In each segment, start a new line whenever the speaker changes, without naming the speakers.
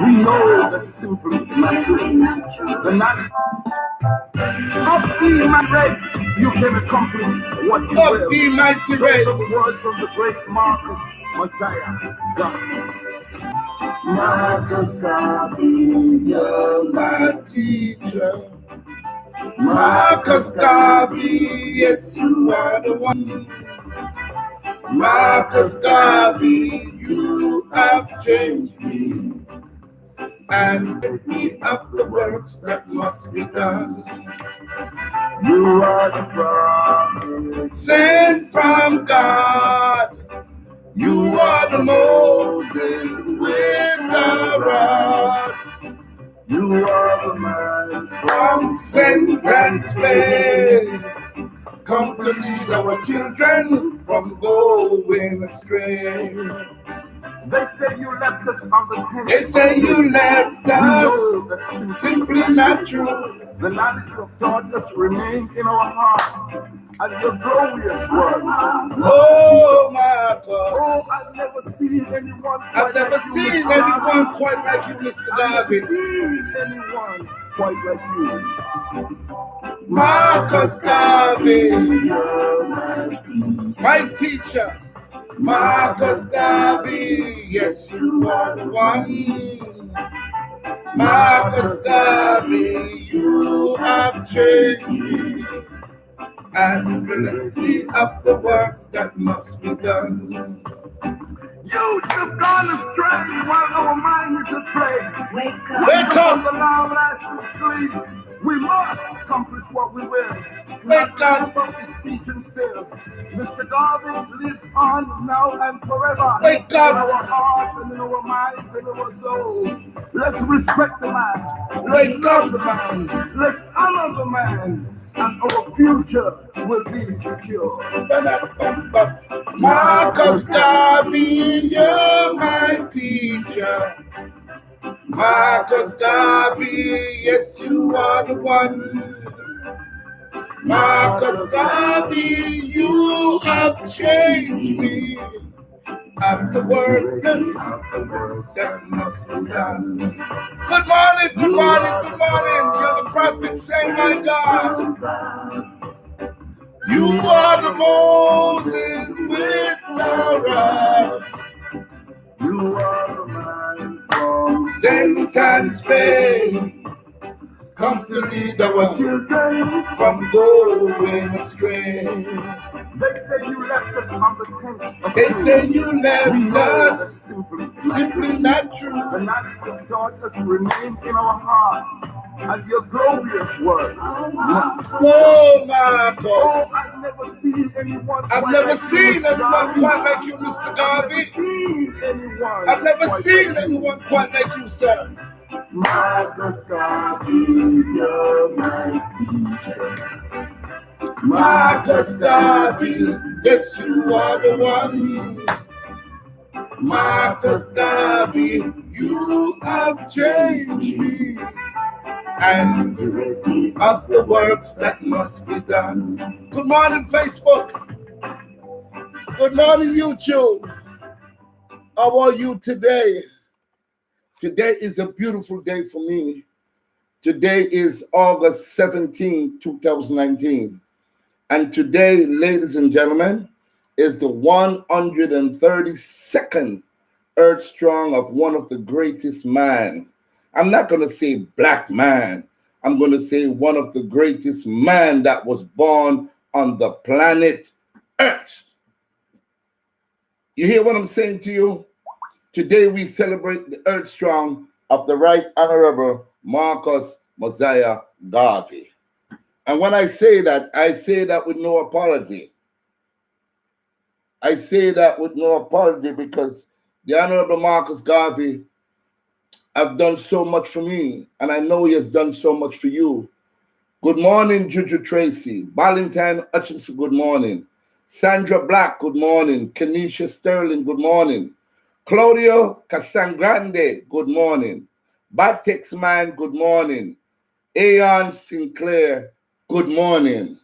We know the simply not true. The knowledge of ye my race, you can accomplish what you will.
Of ye mighty race.
Those are the words of the great Marcus Messiah Garvey. Marcus Garvey,
You're my teacher. Marcus Garvey, yes, you are the one. Marcus Garvey, you have changed me and made me of the works that must be done.
You are the prophet
Sent from God. You are the Moses with the rod.
You are the man
From Satan's place, come to lead our children from going astray.
They say you left us on the tent.
They say you left
We
us,
know that
simply not true.
the knowledge you have taught us remains in our hearts, and your glorious word.
Oh my God.
Oh, I've never seen anyone
I've
quite
never
like you,
seen
Mr.
anyone
Garvey.
quite like you, Mr.
I've never
Garvey.
seen anyone quite like you.
Marcus Garvey,
You're my teacher.
my teacher. Marcus Garvey, yes, you are the one. Marcus Garvey, you have changed me and remind me of the works that must be done.
Youth have gone astray while our mind is at play.
Wake up.
Wake up.
From the long-lasting sleep, we must accomplish what we will.
Wake up.
Remember his teaching still. Mr. Garvey lives on now and forever.
Wake
In
up.
our hearts and in our minds and our soul. Let's respect the man. Let's
Wake
love
up.
the man. Let's honor the man. And our future will be secure.
Marcus Garvey, you're my teacher. Marcus Garvey, yes, you are the one. Marcus Garvey, you have changed me. And the work that must be done. Good morning, good morning, good morning. You're the prophet, say my God. You are the Moses with the rod.
You are the man from
Satan's faith. Come to lead our
children.
from going astray.
They say you left us on the tent.
They say you
We
left
know that's
us,
simply
not true.
the knowledge of God has remained in our hearts, and your glorious word must.
Oh my God.
Oh, I've never seen anyone.
I've
quite
never
like you,
seen
Mr.
anyone
Garvey.
quite like you, Mr.
I've
Garvey.
never seen anyone.
I've never
quite
seen
like you.
anyone quite like you, sir.
Marcus Garvey, you're my teacher.
Marcus Garvey, yes, you are the one. Marcus Garvey, you have changed me and of the works that must be done. Good morning, Facebook. Good morning, YouTube. How are you today? Today is a beautiful day for me. Today is August 17, 2019. And today, ladies and gentlemen, is the 132nd Earth Strong of one of the greatest man. I'm not going to say black man. I'm going to say one of the greatest man that was born on the planet Earth. You hear what I'm saying to you? Today we celebrate the Earth Strong of the Right Honorable Marcus Mosiah Garvey. And when I say that with no apology. I say that with no apology because the Honorable Marcus Garvey have done so much for me, and I know he has done so much for you. Good morning, Juju Tracy. Valentine Hutchinson, good morning. Sandra Black, good morning. Kenesha Sterling, good morning. Claudio Casangrande, good morning. Batex Man, good morning. Aeon Sinclair, good morning.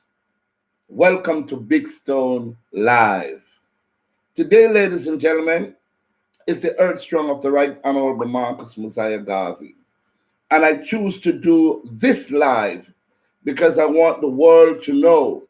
Welcome to Big Stone Live. Today, ladies and gentlemen, is the Earth Strong of the Right Honorable Marcus Mosiah Garvey. And I choose to do this live because I want the world to know,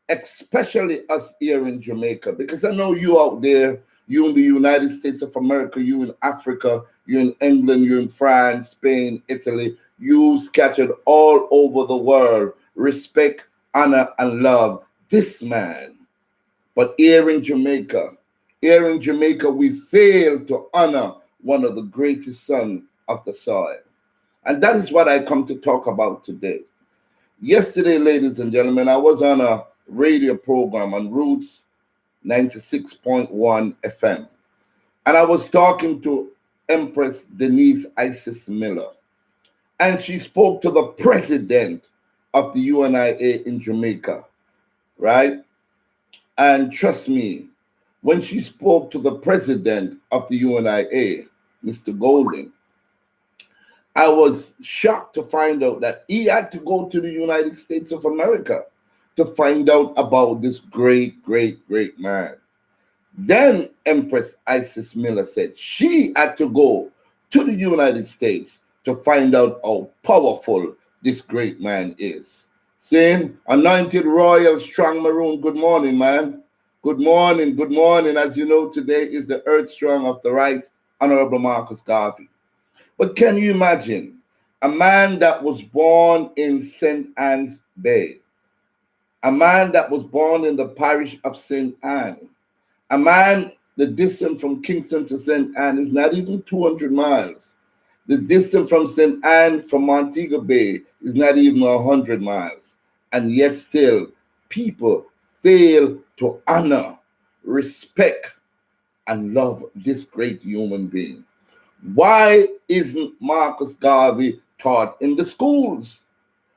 especially us here in Jamaica, because I know you out there, you in the United States of America, you in Africa, you in England, you in France, Spain, Italy, you scattered all over the world. Respect, honor, and love this man. But here in Jamaica, we fail to honor one of the greatest sons of the soil. And that is what I come to talk about today. Yesterday, ladies and gentlemen, I was on a radio program on Roots 96.1 FM. And I was talking to Empress Denise Isis Miller. And she spoke to the president of the UNIA in Jamaica, right? And trust me, when she spoke to the president of the UNIA, Mr. Golden, I was shocked to find out that he had to go to the United States of America to find out about this great, great, great man. Then Empress Isis Miller said she had to go to the United States to find out how powerful this great man is. Saying, Anointed Royal Strong Maroon, good morning, man. Good morning, good morning. As you know, today is the Earth Strong of the Right Honorable Marcus Garvey. But can you imagine a man that was born in St. Anne's Bay, a man that was born in the parish of St. Anne, a man, the distance from Kingston to St. Anne is not even 200 miles. The distance from St. Anne from Montego Bay is not even 100 miles. And yet still, people fail to honor, respect, and love this great human being. Why isn't Marcus Garvey taught in the schools?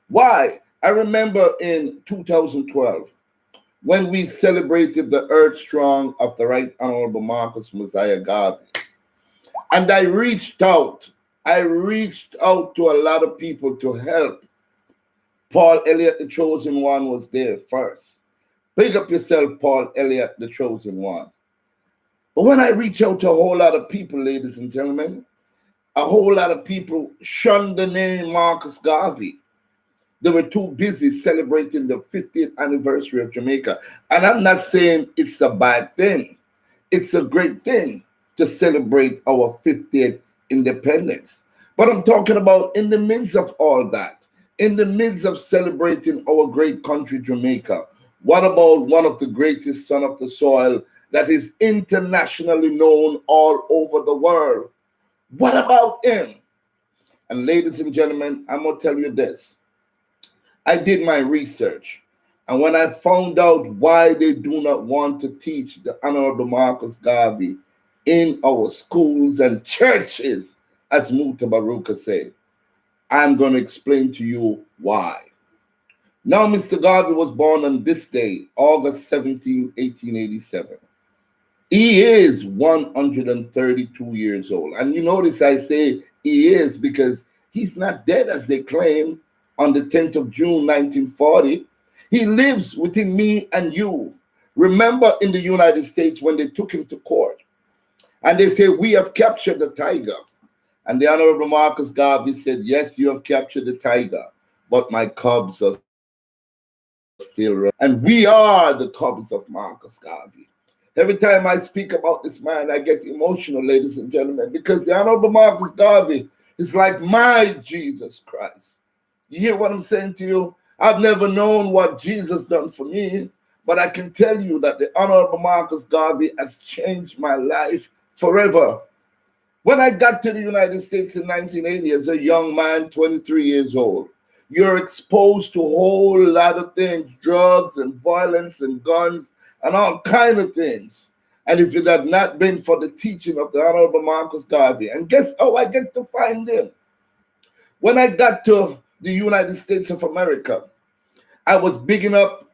Why? I remember in 2012, when we celebrated the Earth Strong of the Right Honorable Marcus Mosiah Garvey, and I reached out to a lot of people to help. Paul Elliott, the Chosen One, was there first. Big up yourself, Paul Elliott, the Chosen One. But when I reach out to a whole lot of people, ladies and gentlemen, a whole lot of people shunned the name Marcus Garvey. They were too busy celebrating the 50th anniversary of Jamaica. And I'm not saying it's a bad thing. It's a great thing to celebrate our 50th independence. But I'm talking about in the midst of all that, in the midst of celebrating our great country, Jamaica, what about one of the greatest sons of the soil that is internationally known all over the world? What about him? And ladies and gentlemen, I'm going to tell you this. I did my research. And when I found out why they do not want to teach the Honorable Marcus Garvey in our schools and churches, as Mutabaruka said, I'm going to explain to you why. Now, Mr. Garvey was born on this day, August 17, 1887. He is 132 years old. And you notice I say he is because he's not dead as they claim on the 10th of June, 1940. He lives within me and you. Remember in the United States when they took him to court and they say, we have captured the tiger. And the Honorable Marcus Garvey said, yes, you have captured the tiger, but my cubs are still running. And we are the cubs of Marcus Garvey. Every time I speak about this man, I get emotional, ladies and gentlemen, because the Honorable Marcus Garvey is like my Jesus Christ. You hear what I'm saying to you? I've never known what Jesus done for me, but I can tell you that the Honorable Marcus Garvey has changed my life forever. When I got to the United States in 1980 as a young man, 23 years old, you're exposed to a whole lot of things, drugs and violence and guns and all kind of things. And if it had not been for the teaching of the Honorable Marcus Garvey, and guess how I get to find him? When I got to the United States of America, I was bigging up,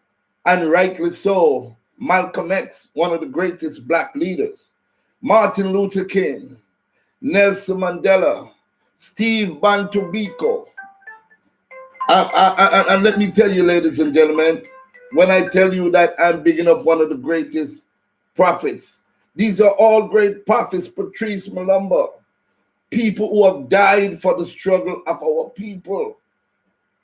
and rightly so, Malcolm X, one of the greatest black leaders, Martin Luther King, Nelson Mandela, Steve Bantu Biko. And let me tell you, ladies and gentlemen, when I tell you that I'm bigging up one of the greatest prophets, These are all great prophets, Patrice Malumba, people who have died for the struggle of our people.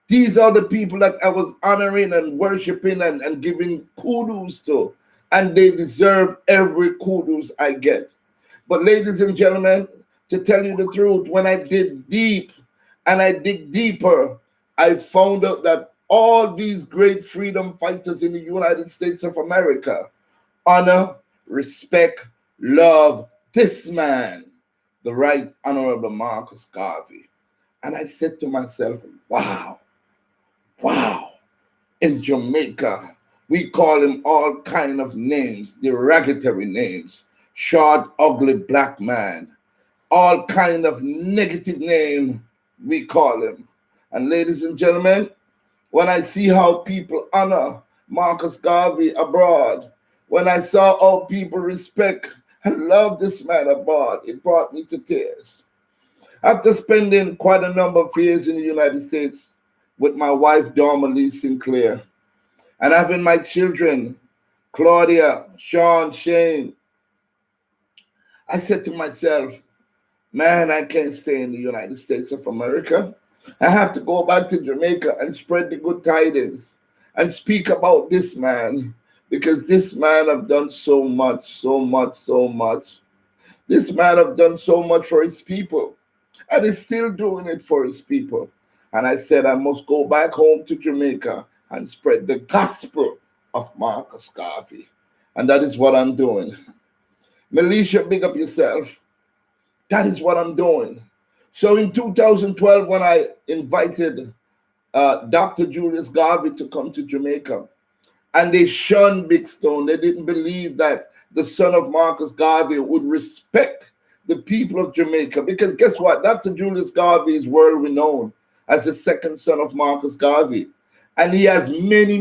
These are the people that I was honoring and worshiping and giving kudos to, and they deserve every kudos I get. But ladies and gentlemen, to tell you the truth, when I dig deep and I dig deeper, I found out that all these great freedom fighters in the United States of America honor, respect, love this man, the Right Honorable Marcus Garvey. And I said to myself, wow. In Jamaica, we call him all kind of names, derogatory names. Short, ugly black man. All kind of negative name we call him. And ladies and gentlemen, when I see how people honor Marcus Garvey abroad, when I saw how people respect and love this man abroad, it brought me to tears. After spending quite a number of years in the United States with my wife, Dorma Lee Sinclair, and having my children, Claudia, Sean, Shane, I said to myself, man, I can't stay in the United States of America. I have to go back to Jamaica and spread the good tidings and speak about this man, because this man have done so much. This man have done so much for his people, and he's still doing it for his people. And I said, I must go back home to Jamaica and spread the gospel of Marcus Garvey. And that is what I'm doing. Militia, big up yourself. That is what I'm doing. So in 2012, when I invited Dr. Julius Garvey to come to Jamaica, and they shunned Big Stone, they didn't believe that the son of Marcus Garvey would respect the people of Jamaica. Because guess what? Dr. Julius Garvey is world renowned as the second son of Marcus Garvey. And he has many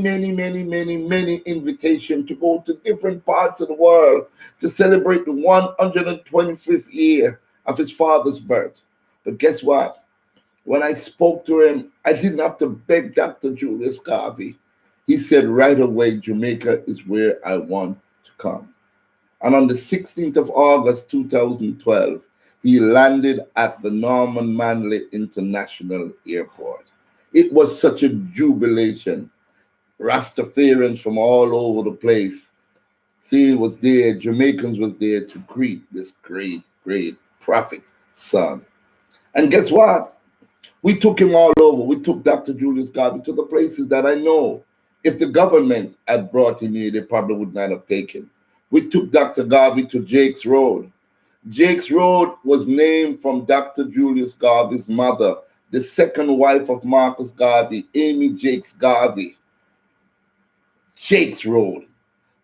invitations to go to different parts of the world to celebrate the 125th year of his father's birth. But guess what? When I spoke to him, I didn't have to beg Dr. Julius Garvey. He said right away, Jamaica is where I want to come. And on the 16th of August, 2012, he landed at the Norman Manley International Airport. It was such a jubilation. Rastafarians from all over the place. See, was there, Jamaicans was there to greet this great prophet son. And guess what? We took him all over. We took Dr. Julius Garvey to the places that I know if the government had brought him here, they probably would not have taken. We took Dr. Garvey to Jake's Road. Jake's Road was named from Dr. Julius Garvey's mother, the second wife of Marcus Garvey, Amy Jakes Garvey. Jake's Road.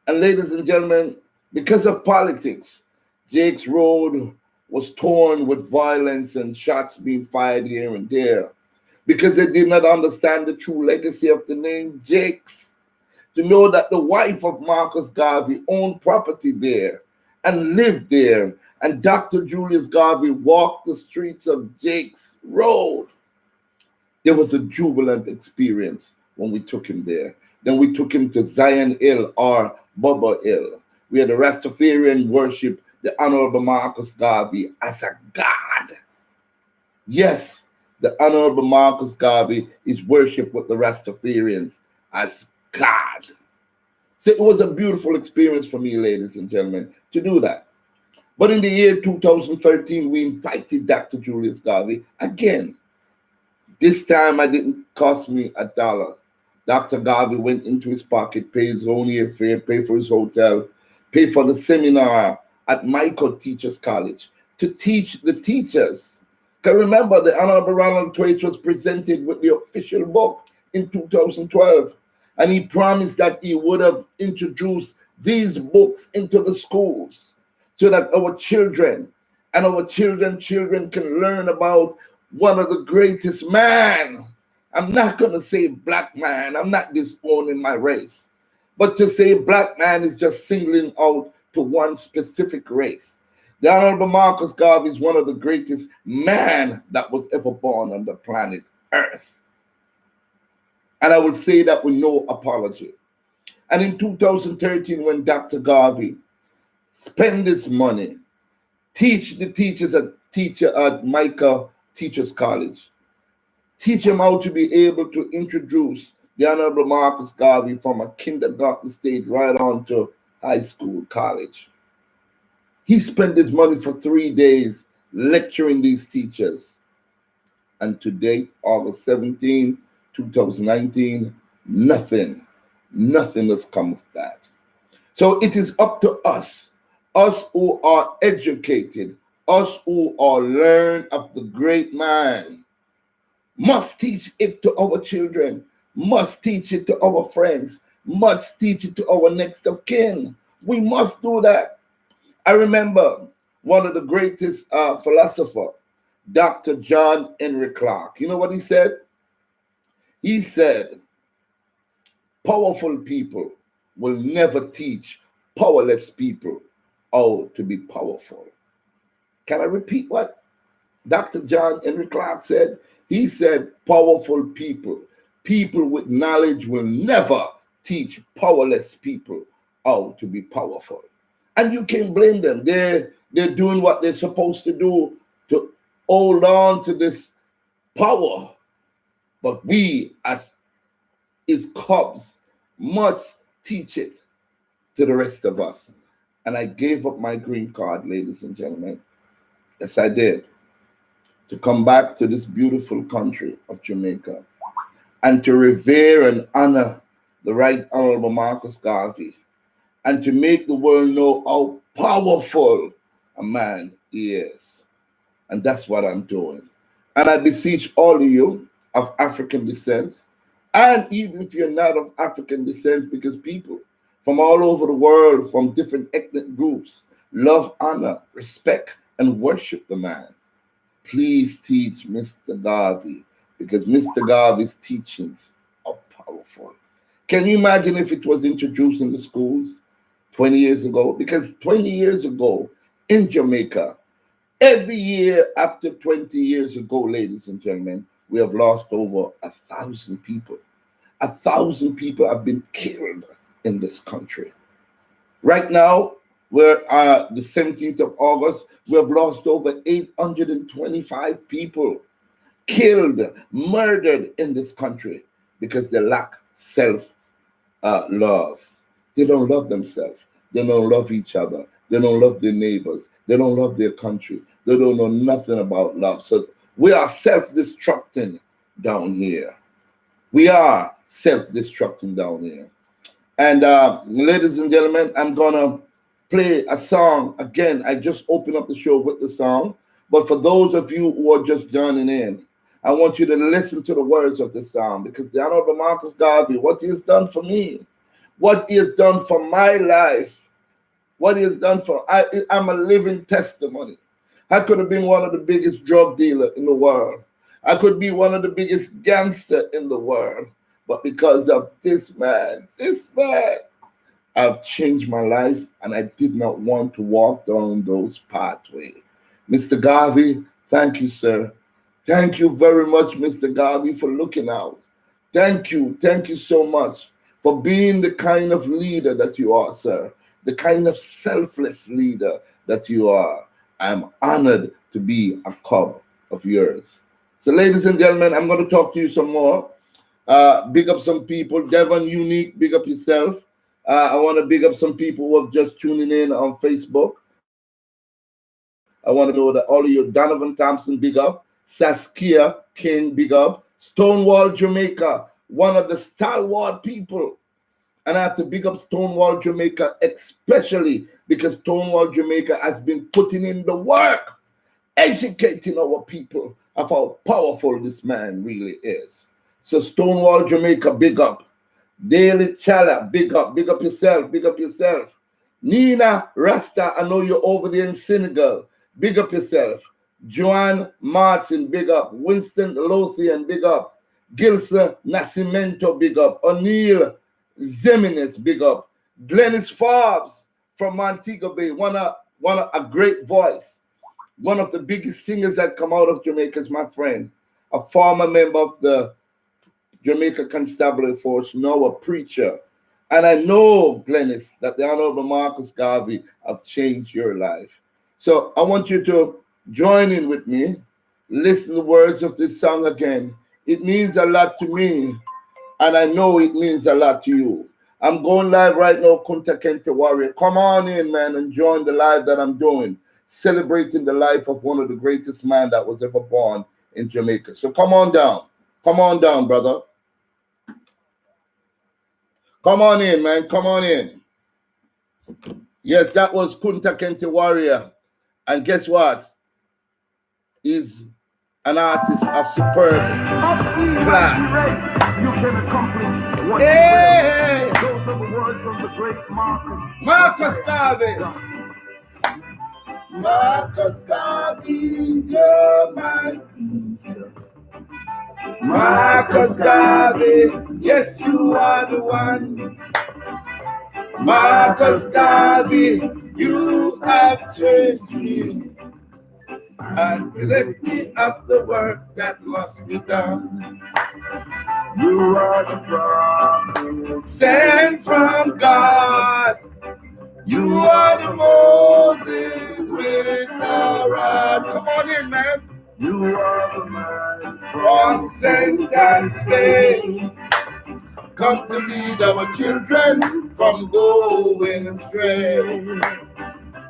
And ladies and gentlemen, because of politics, Jake's Road was torn with violence and shots being fired here and there, because they did not understand the true legacy of the name Jakes. To know that the wife of Marcus Garvey owned property there and lived there, and Dr. Julius Garvey walked the streets of Jake's Road. There was a jubilant experience when we took him there. Then we took him to Zion Hill or Bubba Hill, where the Rastafarian worship the Honorable Marcus Garvey as a god. Yes, the Honorable Marcus Garvey is worshipped with the Rastafarians as God. So it was a beautiful experience for me, ladies and gentlemen, to do that. But in the year 2013, we invited Dr. Julius Garvey again. This time, it didn't cost me $1. Dr. Garvey went into his pocket, paid his own airfare, paid for his hotel, paid for the seminar at Michael Teachers College to teach the teachers. Because remember, the Honorable Ronald Twaits was presented with the official book in 2012. And he promised that he would have introduced these books into the schools so that our children and our children can learn about one of the greatest man. I'm not going to say black man. I'm not disowning my race. But to say black man is just singling out to one specific race. The Honorable Marcus Garvey is one of the greatest man that was ever born on the planet Earth. And I will say that with no apology. And in 2013, when Dr. Garvey Spend this money. Teach the teachers at Micah Teachers College. Teach them how to be able to introduce the Honorable Marcus Garvey from a kindergarten stage right on to high school, college. He spent his money for 3 days lecturing these teachers. And to date, August 17, 2019, nothing has come of that. So it is up to us who are educated, us who are learned of the great man, must teach it to our children, must teach it to our friends, must teach it to our next of kin. We must do that. I remember one of the greatest philosophers, Dr. John Henry Clark. You know what he said? He said, powerful people will never teach powerless people how to be powerful. Can I repeat what Dr. John Henry Clark said? He said, powerful people with knowledge will never teach powerless people how to be powerful. And you can't blame them. They're doing what they're supposed to do to hold on to this power. But we, as his cubs, must teach it to the rest of us. And I gave up my green card, ladies and gentlemen. Yes, I did. To come back to this beautiful country of Jamaica and to revere and honor the Right Honorable Marcus Garvey and to make the world know how powerful a man he is. And that's what I'm doing. And I beseech all of you of African descent, and even if you're not of African descent, because people from all over the world, from different ethnic groups, love, honor, respect, and worship the man. Please teach Mr. Garvey, because Mr. Garvey's teachings are powerful. Can you imagine if it was introduced in the schools 20 years ago? Because 20 years ago in Jamaica, every year after 20 years ago, ladies and gentlemen, we have lost over 1,000 people. 1,000 people have been killed in this country. Right now, we're the 17th of August, we have lost over 825 people killed, murdered in this country because they lack self-love. They don't love themselves. They don't love each other. They don't love their neighbors. They don't love their country. They don't know nothing about love. So we are self-destructing down here. We are self-destructing down here. And ladies and gentlemen, I'm going to play a song. Again, I just opened up the show with the song. But for those of you who are just joining in, I want you to listen to the words of the song, because the Honorable Marcus Garvey, what he has done for me, what he has done for my life, what he has done for, I'm a living testimony. I could have been one of the biggest drug dealers in the world. I could be one of the biggest gangsters in the world. But because of this man, I've changed my life, and I did not want to walk down those pathways. Mr. Garvey, thank you, sir. Thank you very much, Mr. Garvey, for looking out. Thank you so much for being the kind of leader that you are, sir. The kind of selfless leader that you are. I'm honored to be a cub of yours. So, ladies and gentlemen, I'm going to talk to you some more. Big up some people. Devon Unique, big up yourself. I want to big up some people who are just tuning in on Facebook. I want to know that all of you, Donovan Thompson, big up. Saskia King, big up. Stonewall, Jamaica, one of the stalwart people. And I have to big up Stonewall, Jamaica, especially because Stonewall, Jamaica has been putting in the work, educating our people of how powerful this man really is. So Stonewall, Jamaica, big up. Daily Chala, big up yourself, big up yourself. Nina Rasta, I know you're over there in Senegal, big up yourself. Joanne Martin, big up. Winston Lothian, big up. Gilsa Nascimento, big up. O'Neill Zeminis, big up. Glennis Forbes from Montego Bay, one of a great voice. One of the biggest singers that come out of Jamaica is my friend, a former member of the Jamaica Constabulary Force, now a preacher. And I know, Glennis, that the Honorable Marcus Garvey have changed your life. So I want you to join in with me. Listen to the words of this song again. It means a lot to me, and I know it means a lot to you. I'm going live right now, Kunta Kente Warrior. Come on in, man, and join the live that I'm doing, celebrating the life of one of the greatest men that was ever born in Jamaica. So come on down. Come on down, brother. Come on in, man. Come on in. Yes, that was Kunta Kente Warrior. And guess what? He's an artist of superb class.
You can accomplish what
Hey!
you will. Those are the words of the great
Marcus Garvey. Marcus Garvey, you're my teacher. Marcus Garvey, yes, you are the one. Marcus Garvey, you have changed me and let me of the works that must be done.
You are the prophet
Sent from God. You are the Moses with the rod. Come on in, man.
You are the man
From Satan's Bay. Come to lead our children from going astray.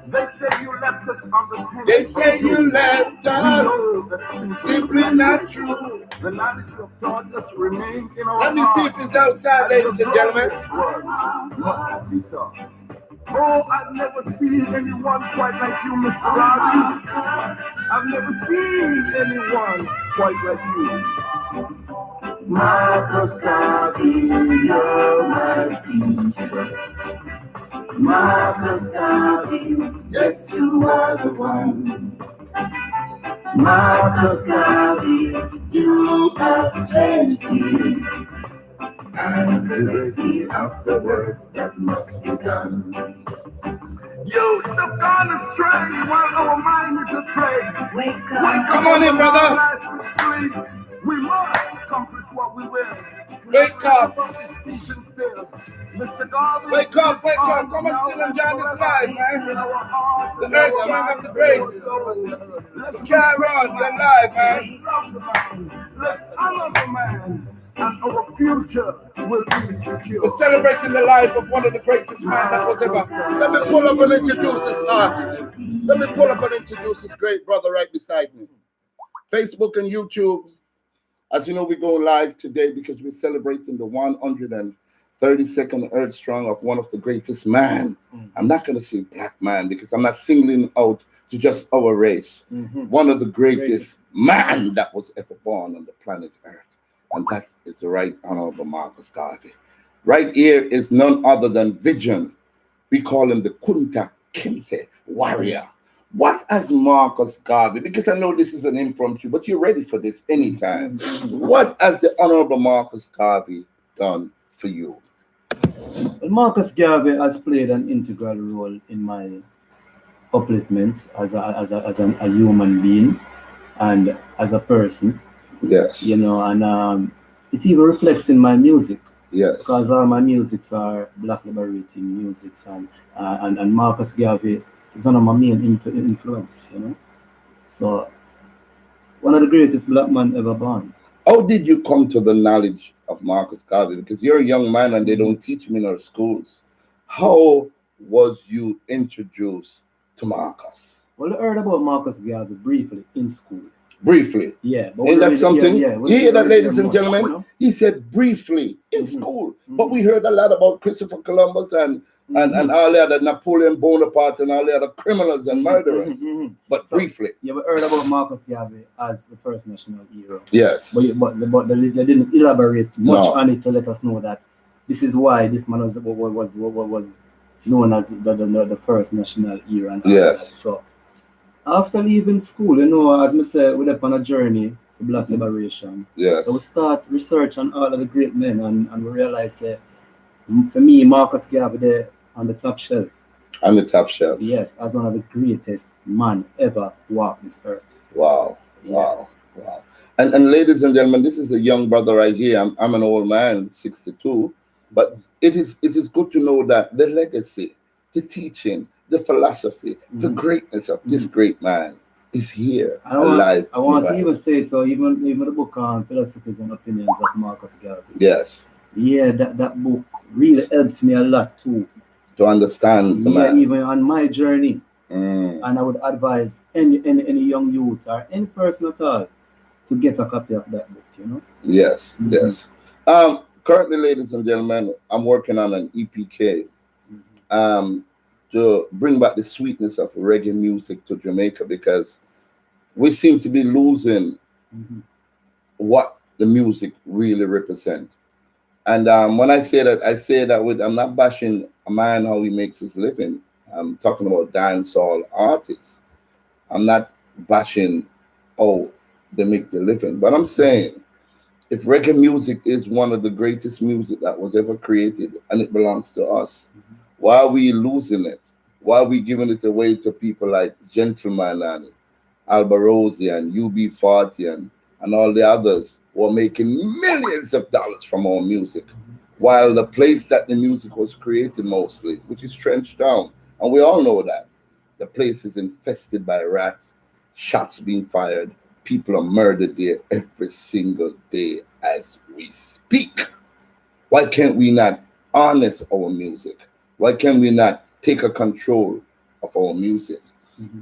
They say you left us on the table.
They say you left
We
us.
know that's
Simply not true.
The knowledge you have taught us remains in our
Let me see if it's outside, ladies and gentlemen.
Must be taught. Oh, I've never seen anyone quite like you, Mr. Garvey. I've never seen anyone quite like you. Marcus Garvey, you're my teacher. Marcus Garvey, yes, you are the one. Marcus Garvey, you have changed me. And the of the works that must be done. Youths have gone astray while our mind is at play. Wake up.
Come on in, brother.
Sleep. We must accomplish what we will.
Wake up.
It's teaching still. Mr. Garvey,
Wake up. Come and sit and join this live, man. The earth is not the great. Let's carry on, you're live, man.
Let's love the man. Let's honor the man. And our future will be secure.
We're celebrating the life of one of the greatest men that was ever. Let me pull up and introduce this artist. Let me pull up and introduce this great brother right beside me. Facebook and YouTube. As you know, we go live today because we're celebrating the 132nd Earth Strong of one of the greatest man. I'm not going to say black man because I'm not singling out to just our race. One of the greatest man that was ever born on the planet Earth. And that is the Right Honorable Marcus Garvey. Right here is none other than Vision. We call him the Kunta Kente Warrior. What has Marcus Garvey, because I know this is an impromptu, but you're ready for this anytime. What has the Honorable Marcus Garvey done for you?
Well, Marcus Garvey has played an integral role in my upliftment as a human being and as a person.
Yes.
You know, and it even reflects in my music.
Yes.
Because all my musics are black liberating musics, and Marcus Garvey is one of my main influence, you know. So, one of the greatest black men ever born.
How did you come to the knowledge of Marcus Garvey? Because you're a young man and they don't teach him in our schools. How was you introduced to Marcus?
Well, I heard about Marcus Garvey briefly in school.
Briefly.
Yeah. But
Ain't that something? You hear that, ladies and gentlemen?
You know?
He said briefly in school. But we heard a lot about Christopher Columbus and all the other Napoleon Bonaparte and all the other criminals and murderers. But so, briefly.
Yeah, we heard about Marcus Garvey as the first national hero.
Yes.
But they didn't elaborate much on it to let us know that this is why this man was known as the first national hero. And
yes.
So after leaving school, you know, as I said, we went on a journey to black liberation.
Yes.
So we start research on all of the great men and we realize that for me, Marcus Garvey there on the top shelf.
On the top shelf.
Yes, as one of the greatest man ever walked this earth.
Wow. Yeah. Wow. And ladies and gentlemen, this is a young brother right here. I'm an old man, 62. But it is good to know that the legacy, the teaching, the philosophy, the greatness of this great man is here, alive.
I want to even say it, or even the book on Philosophies and Opinions of Marcus Garvey.
Yes.
Yeah, that book really helped me a lot too.
To understand the man.
Even on my journey. And I would advise any young youth or any person at all to get a copy of that book, you know?
Yes, yes. Currently, ladies and gentlemen, I'm working on an EPK to bring back the sweetness of reggae music to Jamaica, because we seem to be losing what the music really represents. And when I say that with, I'm not bashing a man how he makes his living. I'm talking about dancehall artists. I'm not bashing how they make their living, but I'm saying if reggae music is one of the greatest music that was ever created and it belongs to us, why are we losing it? Why are we giving it away to people like Gentleman and Albarosi and UB40 and all the others who are making millions of dollars from our music, while the place that the music was created mostly, which is Trench Town, and we all know that, the place is infested by rats, shots being fired, people are murdered there every single day as we speak. Why can't we not harness our music? Why can we not take a control of our music?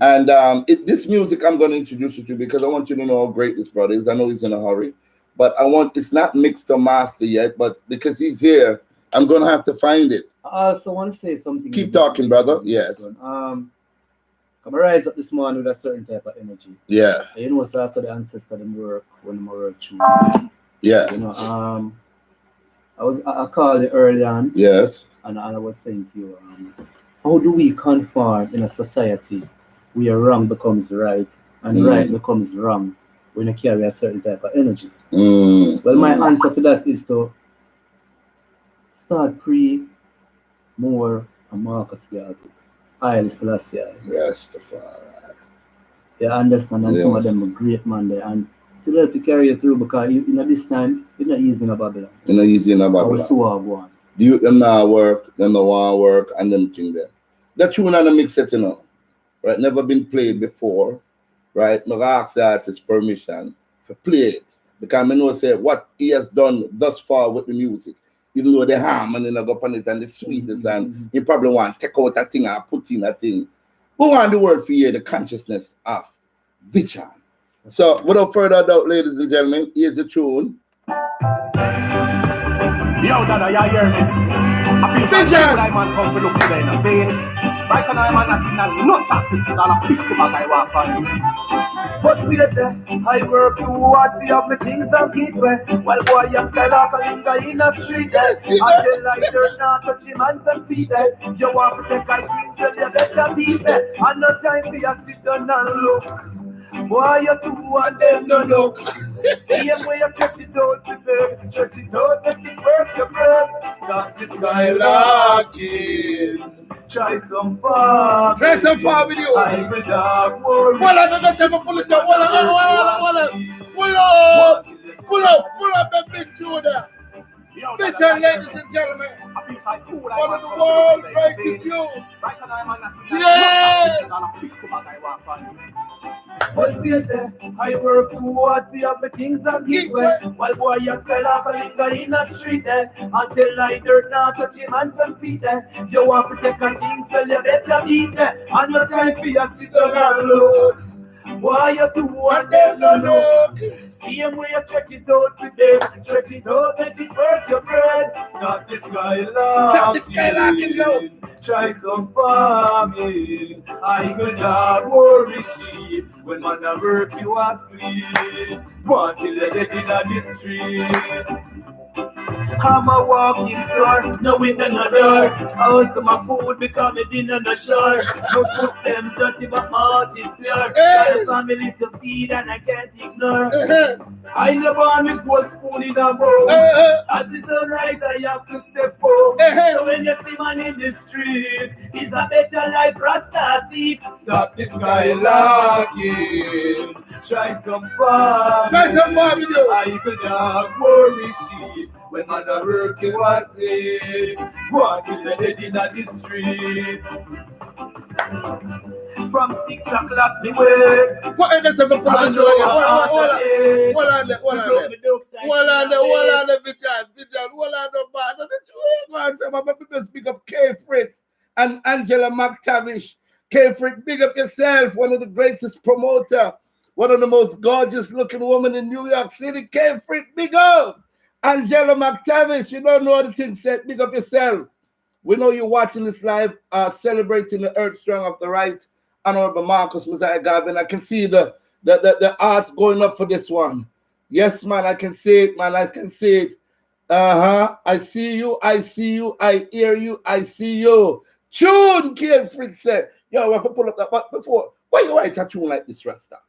And this music I'm going to introduce you to, because I want you to know how great this brother is. I know he's in a hurry, but it's not mixed or master yet, but because he's here, I'm going to have to find it.
I also want to say something.
Keep talking, brother. Yes.
Come rise up this morning with a certain type of energy.
Yeah.
You know, so after the ancestor them work when they work through.
Yeah.
You know, I called you early on.
Yes.
And I was saying to you, how do we conform in a society where wrong becomes right and right becomes wrong when you carry a certain type of energy? Well, my answer to that is to start more and Marcus Garvey. Haile Selassie.
Yes,
you understand, and some of them are great man there, and to let to carry you through, because this time it's not easy in a Babylon.
It's not easy in a Babylon.
So hard one.
The youth them not work, them no want work, and them thing there. That tune on the mix set, you know, right? Never been played before, right? No ask the artist permission to play it, because I know say what he has done thus far with the music. Even though the harmony and go upon it and the sweetness, and you probably want to take out that thing and put in that thing. We want the word for you, the consciousness of vision. So, without further doubt, ladies and gentlemen, here's the tune.
Yo, Dada, you hear me? I feel like that man come to look today and say, right now, I'm not tactics, it's all a picture of I walk on you. But wait there, I work too hard to have my things and kids way. While boy, you skylark and linger in the street until like there's not touching hands and feet You want to take I things, so you better beat and no time for you sit down and look. Boy, you do and them no look. Same way you stretch it out to bed, stretch it out, make it work your breath. Start this guy locking. Try some fun.
Try some fun with you.
I will not worry.
Pull up that big tune there. Listen, ladies and gentlemen, one of the world's greatest youth. Yes.
But there, I work too hard to have my things and give way. While boy, you skylark and linger in the street until like there's not touching hands and feet You want to take a thing, so you better beat and no time for you sit down and look. Why you do and them no look? Same way you stretch it out with them, stretch it out, make it work your bread. Stop this guy laughing, try some farming. I will not worry sheep when man a work you asleep. Want till you get in the street. I'm a walking store, no window, no door. House of my food become a dinner, no shore. No put them dirty, but my heart is pure. Got a family to feed and I can't ignore. I never want me gold spoon in a bowl. As the sunrise, I have to step home. So when you see man in the street, it's a better life, Rasta seek. Stop this guy locking. Try some fun.
I could dog worry sheep when man a work you was sleep. Go on till the dead in the street. From 6 o'clock the way. What is the pull on the Vision, big up K-Frit and Angela McTavish. K-Frit, big up yourself, one of the greatest promoter, one of the most gorgeous looking women in New York City. K-Frit, big up. Angela McTavish, you don't know the thing said, big up yourself. We know you're watching this live, celebrating the Earth Strong of the Right, Honorable Marcus Messiah Garvey, and I can see the art going up for this one. Yes, man, I can see it, man, I can see it. I see you, I hear you, I see you. Tune, K-Frit said. Yo, we have to pull up that, but before, why you write a tune like this, Rasta?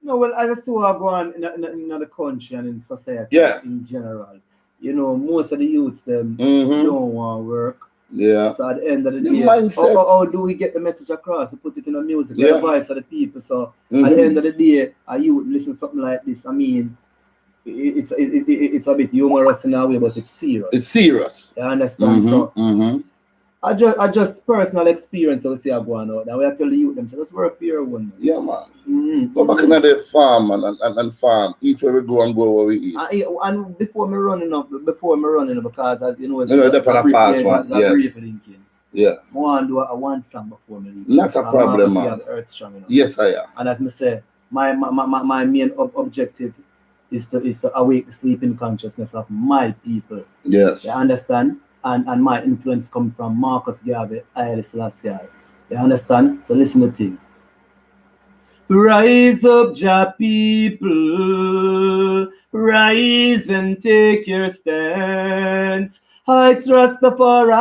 No, well, I just see what go on in the country and in society in general. You know, most of the youths, them don't want to work.
Yeah.
So at the end of the day, how do we get the message across? We put it in the music, the voice of the people. So at the end of the day, a youth listen to something like this. I mean, it's a bit humorous in a way, but it's serious.
It's serious.
You understand? So I just personal experience I will say I go on out. Now we have to tell the youth them, so let's work for your one.
Yeah, man. Go back in the farm and farm. Eat where we go and go where we eat.
And before me running up, because as you know, it's
a fast one. Yeah.
I want to do a one song before me leave.
Not a problem, man.
Earth Strong, you know?
Yes, I am.
And as me say, my main objective is to awake the sleeping consciousness of my people.
Yes.
You understand? And my influence comes from Marcus Garvey, Haile Selassie. You understand? So listen to the thing. Rise up, Jah people, rise and take your stance. Heights Rastafari,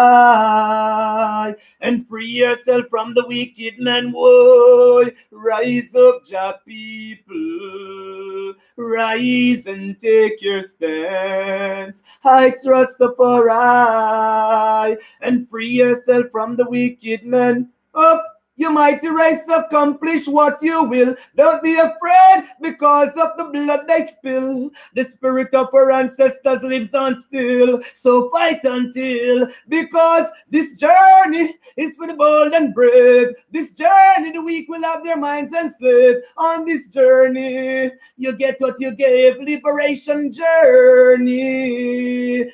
and free yourself from the wicked man, boy. Rise up, Jah people, rise and take your stance. Heights Rastafari, and free yourself from the wicked man. Up, you mighty race, accomplish what you will. Don't be afraid because of the blood they spill. The spirit of our ancestors lives on still. So fight until, because this journey is for the bold and brave. This journey, the weak will have their minds enslaved. On this journey, you get what you gave. Liberation journey.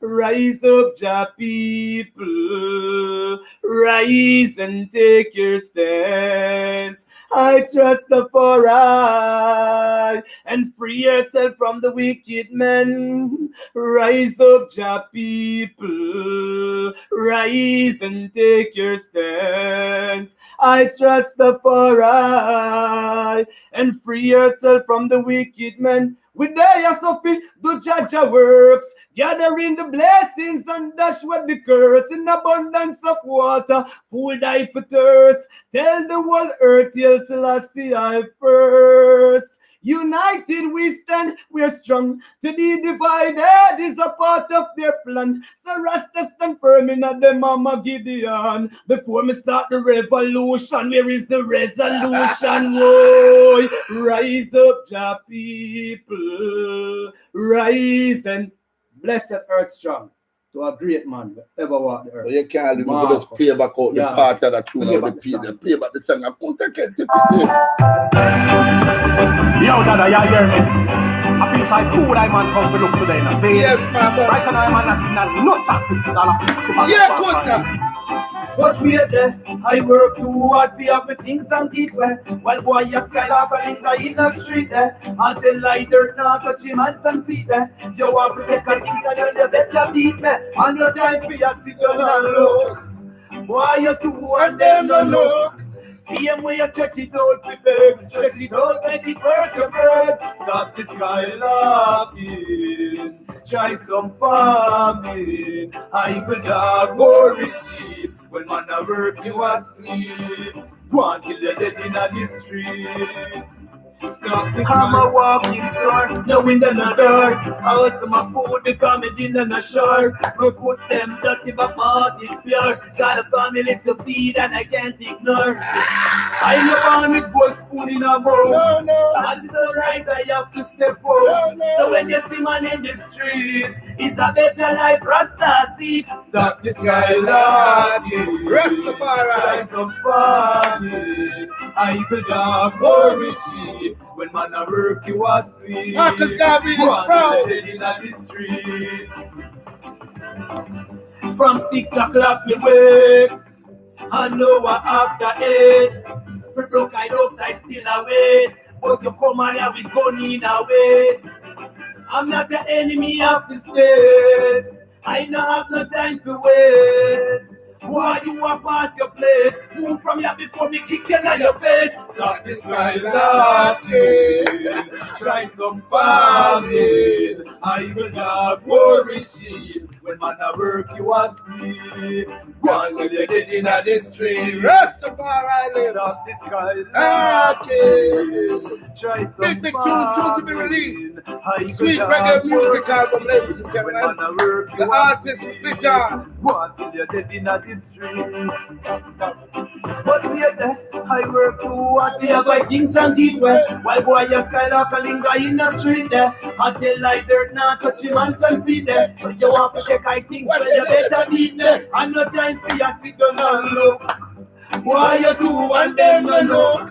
Rise up, Jah people, rise and take your stance. I trust Rastafari, and free yourself from the wicked men. Rise up, Jah people, rise and take your stance. I trust Rastafari, and free yourself from the wicked men. With their Sophie, do Jaja works, gathering the blessings and dash with the curse in abundance of water, full die for thirst. Tell the whole earth, yes, Selassie I first. United we stand, we're strong. To be divided is a part of their plan. So Rasta stand firm in the Mama Gideon. Before me start the revolution, where is the resolution? Boy, rise up, Jah people, rise and blessed Earth Strong. To a great man that ever walked the earth.
You can't even just play back out the part of the tune of the piece. Play back the song. I'm going to get to
Yo, Dada, you hear me? I feel like cool I man come to look today now. See?
Yes, man.
Right now, I'm not tactics.
Yeah, good.
But we are there, I work too hard to have the things and teach way. While boy, you skylocking in the street there. Until like there's not touch him hands and feet there. You want to take a thing that you better beat me. And your time for your sit down and look. Boy, you too and them don't look. See him where you stretch it out with beg. Stretch it out, make it work your bird. Stop the skylocking. Try some farming. I could dog worry sheep. When man a work, you asleep. Go on till you're dead in the street. I'm a walking store, no window, no door. I was to my food because me dinner no sure. Me put them dirty but my heart is pure. Got a family to feed and I can't ignore. I know born with gold spoon in a mouth. As the sunrise I have to step out. So when you see man in the street, it's a better life Rasta see. Stop this guy laughing. Try some farming. I could have worry sheep. When man a work you asleep.
Marcus Garvey is proud.
In the street. From 6 o'clock me wake. An hour after 8. We broke I know I still awake. But you come here with gun in a waist. I'm not the enemy of the state. I don't have no time to waste. Why you want past your place? Move from here before me kick you in your face. Stop this guy laughing. Try some farming. I will not worry sheep. When man a work you asleep. Run till you get in the street.
Rastafari.
Stop this guy
laughing.
Try some
Big tune soon to be released.
I
Sweet reggae music album, ladies and
when man
gentlemen.
a work
The
you
artist
asleep.
Vision.
Run till you get in the street. But later, I work too hard to have my things and teeth well. While boy you skylark a linger in the street there. I tell like dirt now touch him hands and feet there. So you want to take I think well you better beat there. I'm not time for you sit down and look. Why you do and them no know.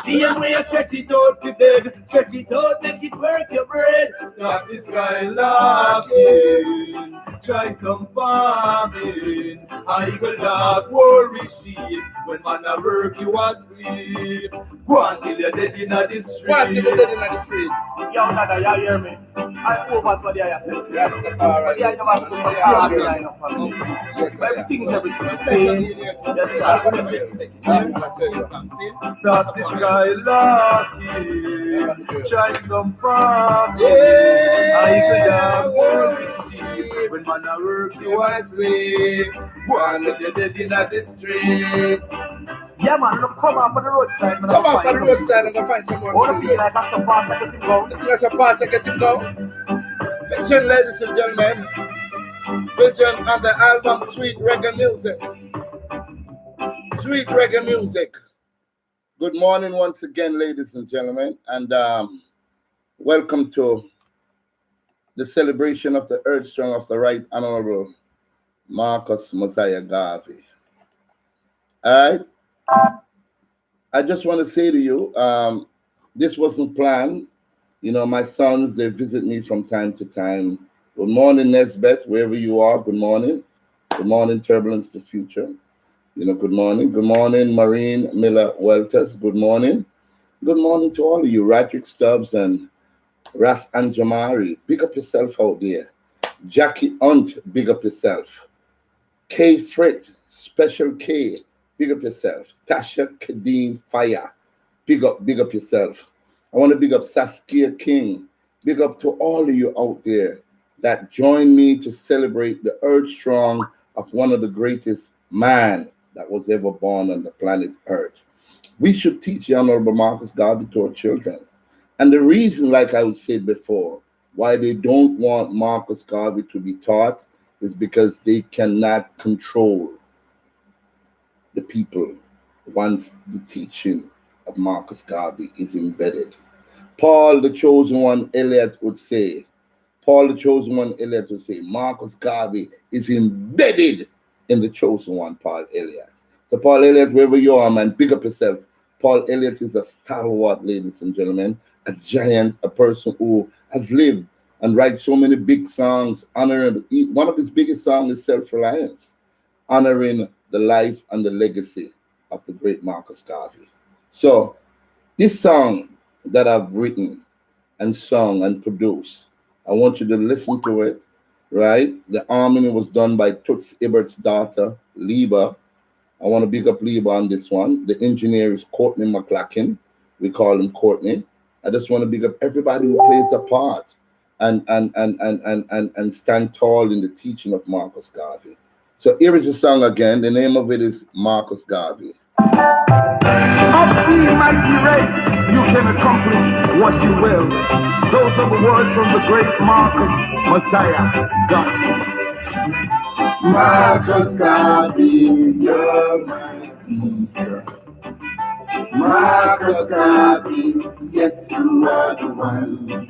See him when you stretch it out to bed. Stretch it out, make it work your bread. Stop this guy laughing. Try some farming. I will not worry sheep. When man a work you asleep. Go on till you're dead in the street.
What till you're dead in the street?
Yo, Nada, you hear me? I over for the assessment.
Rastafari.
Yeah, you have to put a hard line up for me. Everything's everything. See? Yes, sir.
Stop this guy laughing. Try some farming. I could have worry sheep. When man a work you asleep. Go on till you're dead in the street. Yeah, man, look, come on for the roadside. Man,
Come on for the roadside, I'm going to find some more.
Wanna feel like that's the fast I get him go.
This is a fast to get him go. Listen, ladies and gentlemen. Vision on the album Sweet Reggae Music. Sweet Reggae Music. Good morning once again, ladies and gentlemen. And welcome to the celebration of the Earth Strong of the Right Honorable Marcus Mosiah Garvey. All right. I just want to say to you, this wasn't planned. You know, my sons, they visit me from time to time. Good morning, Nesbeth, wherever you are. Good morning. Good morning, Turbulence the Future. You know, good morning. Good morning, Marine Miller Welters. Good morning. Good morning to all of you, Radrick Stubbs and Ras Anjamari. Big up yourself out there. Jackie Hunt, big up yourself. K Frit, Special K. Big up yourself. Tasha Kadeem Fire. Big up yourself. I want to big up Saskia King. Big up to all of you out there that join me to celebrate the Earth Strong of one of the greatest man that was ever born on the planet Earth. We should teach the Honorable Marcus Garvey to our children. And the reason, like I said before, why they don't want Marcus Garvey to be taught is because they cannot control the people once the teaching of Marcus Garvey is embedded. Paul, the chosen one, Eliot would say, Marcus Garvey is embedded in the chosen one, Paul Eliot. So Paul Eliot, wherever you are, man, big up yourself. Paul Eliot is a stalwart, ladies and gentlemen, a giant, a person who has lived and write so many big songs, honoring, one of his biggest songs is Self-Reliance, honoring the life and the legacy of the great Marcus Garvey. So this song that I've written and sung and produced, I want you to listen to it, right? The harmony was done by Toots Ibbert's daughter, Liba. I want to big up Liba on this one. The engineer is Courtney McClacken. We call him Courtney. I just want to big up everybody who plays a part and stand tall in the teaching of Marcus Garvey. So here is the song again. The name of it is Marcus Garvey.
Of the mighty race, you can accomplish what you will. Those are the words from the great Marcus Messiah Garvey.
Marcus Garvey, you're my teacher. Marcus Garvey, yes, you are the one.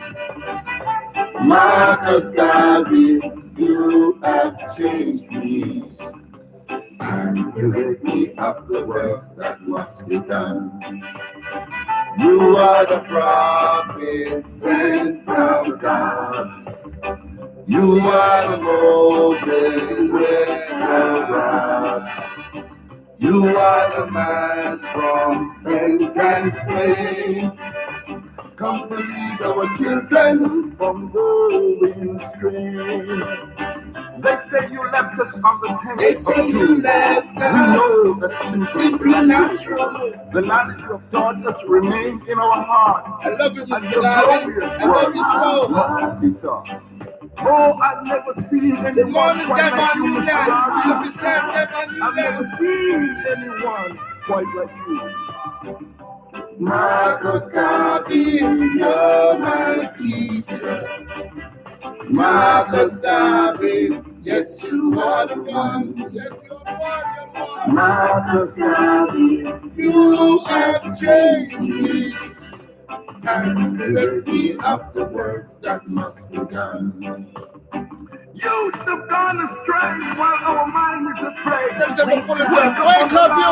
Marcus Garvey, you have changed me. And you rid me of the works that must be done. You are the prophet sent from God. You are the Moses with the rod. You are the man from Satan's play. Come to lead our children from going astray.
They say you left us on the tent
They
of
say you
truth.
left
We
us
know the simply
simply not true.
the knowledge you have taught us remains in our hearts.
I love you,
And
Mr.
your
Garvey.
glorious
I love you
word
so.
must be taught. Oh, I've never seen
Good
anyone
morning,
quite
them
like
on
you,
you
Mr.
land.
Garvey.
You represent them on you
I've never
land.
seen anyone quite like you.
Marcus Garvey, you're my teacher. Marcus Garvey, yes, you are the one. Yes, you are the one. Marcus Garvey, you have changed me. And let me of the works that must be done.
Youths have gone astray while our mind is at play.
Wake
Wake
up,
up,
you!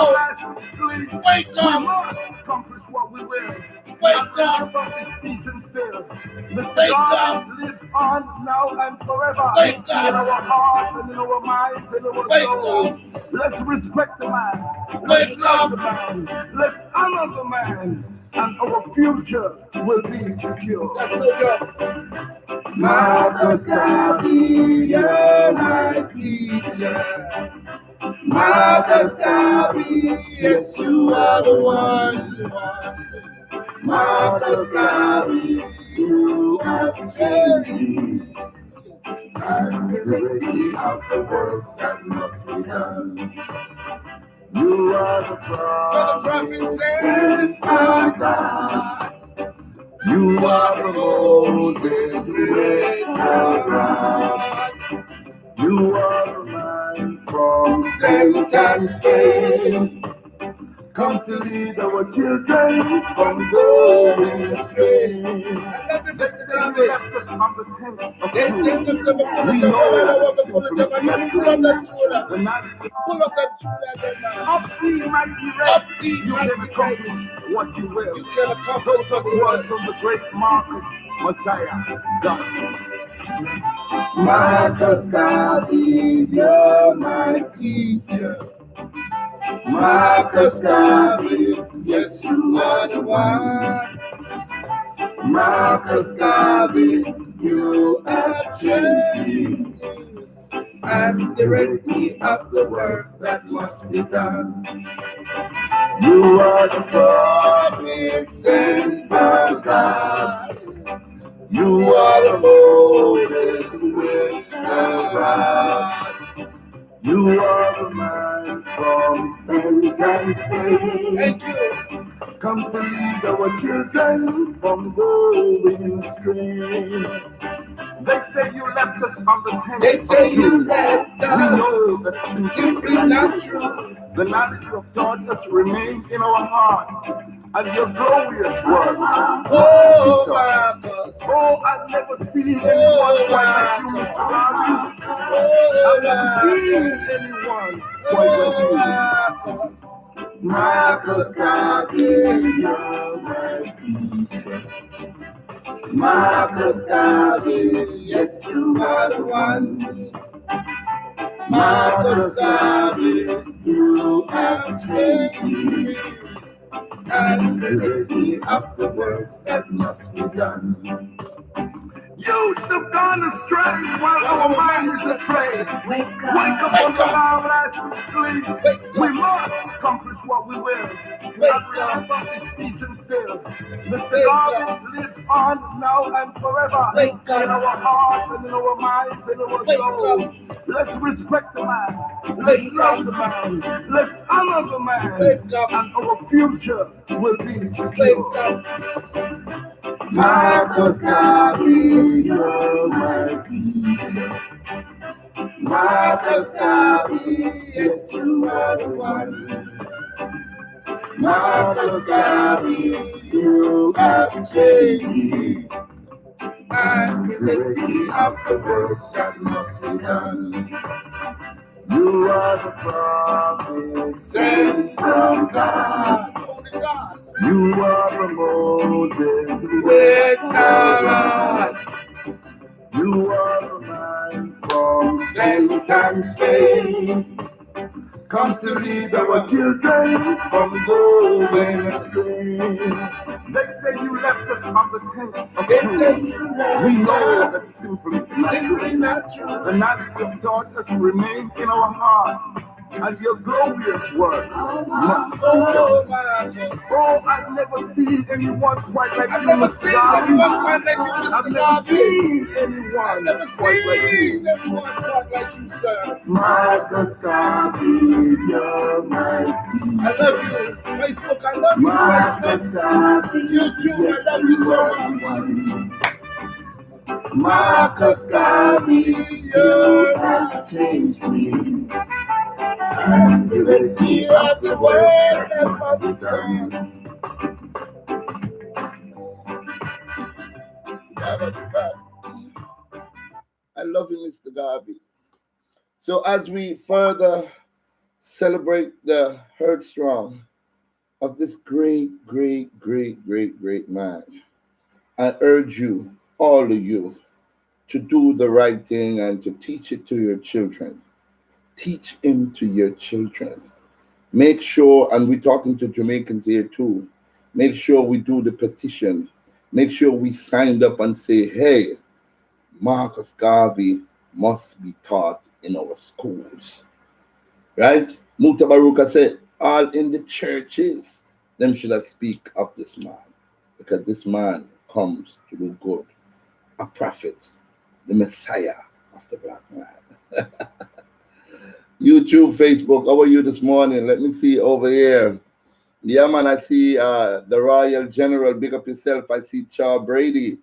you! Sleep.
Wake
We
up!
must accomplish what we will.
Wake
And
up!
remember this teaching still. Mr.
Wake
God
up!
lives on now and forever.
Wake
In
up!
our hearts and in our minds and our
Wake
soul.
up!
Let's respect the man.
Wake
Let's love
up!
the man. Let's honor the man. And our future will be secure.
That's no joke. Marcus Garvey, you're my teacher. Marcus Garvey, yes, you are the one. Marcus Garvey, you have changed me. And the ready of the works that must be done.
You are the prophet
Sent from God.
You are the Moses
With the rod.
You are the man from
Satan's way.
Come to lead our children from going astray. They say you left us on the tent of
They sing
truth.
them
We know the simple the knowledge
pull up that tune.
of the mighty
Up
race.
the
You
mighty
can accomplish what you will.
You can accomplish
Those are the words of the great Marcus Messiah Garvey.
Marcus Garvey, you're my teacher. Marcus Garvey, yes, you are the one. Marcus Garvey, you have changed me. And direct me of the works that must be done. You are the prophet sent from God. You are the Moses with the rod.
You are the man from
Satan's way.
Thank you. Come to lead our children from going astray. They say you left us on the tent
They say
of
you
truth.
left
We
us
know the
simply not true.
The knowledge you have taught us remains in our hearts, and your glorious word.
Oh, Marcus.
Oh, I've never seen anyone quite like you, Mr. Garvey. I've never seen anyone quite like you.
Marcus Garvey, you're my teacher. Marcus Garvey, yes, you are the one. Marcus Garvey, you have changed me. And the ready of the works that must be done.
Youths have gone astray while our minds are prey.
Wake
Wake up from the long-lasting sleep. We must accomplish what we will. And remember his teaching still. Mr. Garvey lives on now and forever. In our hearts and in our minds and in our soul. Let's respect the man. Let's love the man. Let's honor the man. And our future will be secure. Marcus Garvey, you're my teacher. Marcus Garvey, yes, you are the one. Marcus Garvey, you have changed me. And the lady of the work that must be done. You are the prophet sent from God. You are the Moses with Aaron. You are the man from Satan Spain. Come to lead our children from going astray. They say you left us on the tent of truth. We know that's simply not true. The knowledge you have taught us remain in our hearts. And your glorious work must be just. Oh, I've never seen anyone quite like you, Mr. Garvey. I've never seen anyone quite like you.
sir.
Marcus Garvey, you're my teacher.
I love you. Facebook, I love you.
Marcus Garvey,
YouTube,
yes,
I love you so
much. Marcus Garvey, you have changed me. And the lady of the world that must be done.
I love you, Mr. Garvey. So as we further celebrate the heartstrong of this great man, I urge you, all of you, to do the right thing and to teach it to your children. Teach him to your children. Make sure, and we're talking to Jamaicans here too, make sure we do the petition. Make sure we signed up and say, hey, Marcus Garvey must be taught in our schools. Right? Mutabaruka said, all in the churches, them should have speak of this man. Because this man comes to do good. A prophet, the Messiah of the black man. YouTube, Facebook, how are you this morning? Let me see over here. Yeah, man, I see the Royal General. Big up yourself. I see Char Brady.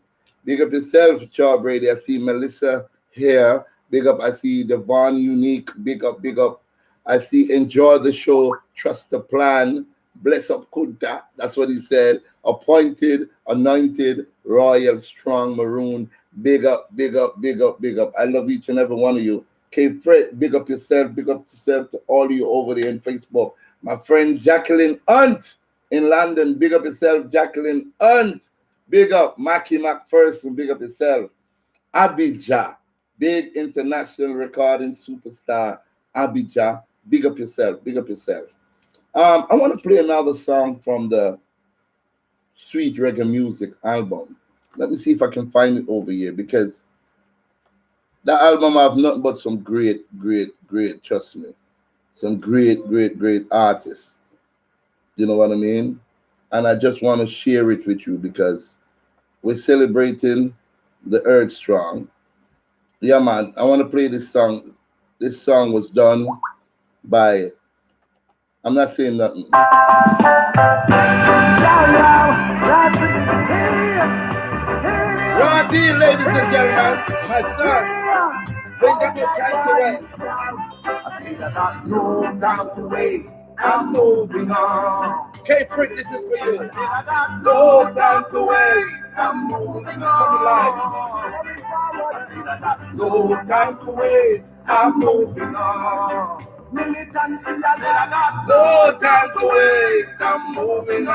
Big up yourself, Char Brady. I see Melissa here. Big up. I see Devon Unique. Big up, big up. I see Enjoy the Show. Trust the Plan. Bless up Kunta. That's what he said. Appointed, anointed, royal, strong, maroon. Big up, big up, big up, big up. I love each and every one of you. K. Fred, big up yourself to all of you over there on Facebook. My friend Jacqueline Hunt in London, big up yourself, Jacqueline Hunt. Big up Mackie McPherson, big up yourself. Abijah, big international recording superstar. Abijah, big up yourself, big up yourself. I want to play another song from the Sweet Reggae Music album. Let me see if I can find it over here, because that album I have nothing but some great, trust me, some great artists. You know what I mean? And I just want to share it with you because we're celebrating the Earth Strong. Yeah, man, I want to play this song. This song was done by, I'm not saying nothing. Raw D, ladies and gentlemen, my son. We got no time to waste.
I see that I no time to waste. I'm moving on.
K-Freak, this is for you.
I see that I no time to waste. I'm moving on. I see that I no time to waste. I'm moving on. Militancy, I said I got no time to waste. I'm moving on.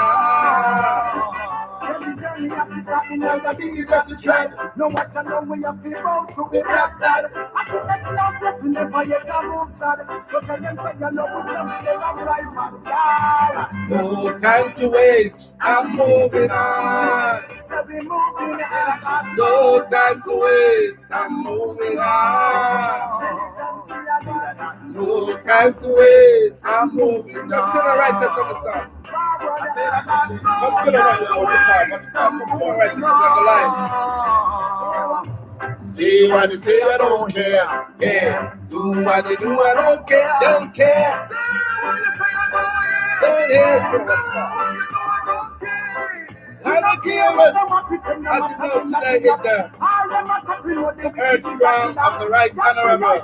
Tell the journey of this happening and the thing is that the tread. No watch and no way of feel bound to be black dad. Happiness in our face, we never yet a move sad. But tell them say you know with them, we never right man. Yeah.
No time to waste, I'm moving on.
So we moving on.
No time to waste, I'm moving on. No time to waste, I'm moving on. I'm still right there from the start. I'm still right there all the time. I'm still right there from the line. Say what they say, I don't care. Yeah. Do what they do, I don't care. Don't care. Say what they say, I don't care. I don't care what I know today is the third round of the right honorable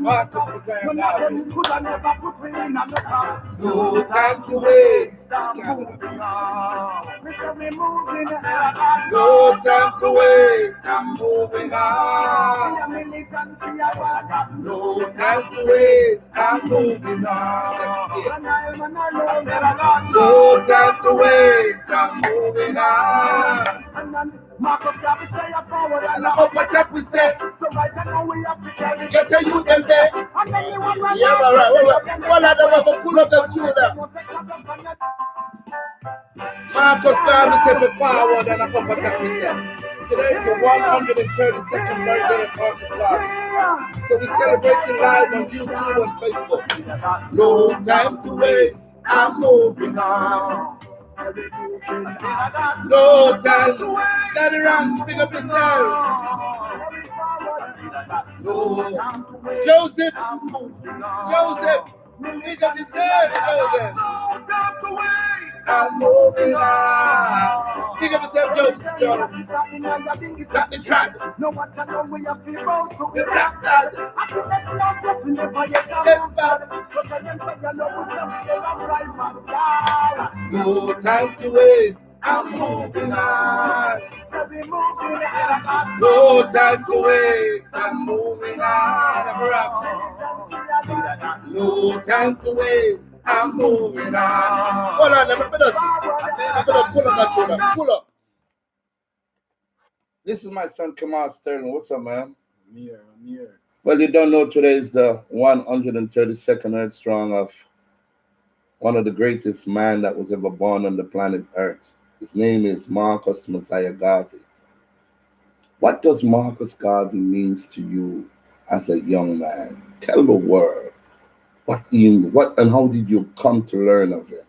Marcus Garvey. No time to waste. No time to waste. I'm moving on. No time to waste. I'm moving on. No time to waste. I'm moving on.
Marcus Garvey say a forward and
I hope what up we say.
so right now we have to carry
Get the youth them there.
and then you want
Yeah, all right. One of them will pull up them shoulder. Marcus Garvey step forward and a couple of steps we say. Today is the 132nd birthday of Marcus Garvey. So we're celebrating live on YouTube and Facebook. No time to waste. I'm moving on. No time to waste. Let it run. Pick up yourself. No. Joseph. Pick up yourself, Joseph. I'm moving on. Pick up yourself, Joseph. Got the track.
No watch and no way of feel bound to be
Get
black
that.
happiness in our face, we never yet a move sad. But tell them say you know with them, we never right man. Yeah.
No time to waste. I'm moving on.
So we moving on.
No time to waste. I'm moving on. No time to waste. I'm moving on. Hold on, let me pull up that shoulder. Pull up. This is my son Kamal Sterling. What's up, man?
I'm here.
Well, you don't know today is the 132nd Earth Strong of one of the greatest man that was ever born on the planet Earth. His name is Marcus Messiah Garvey. What does Marcus Garvey means to you as a young man? Tell the world. What and how did you come to learn of him?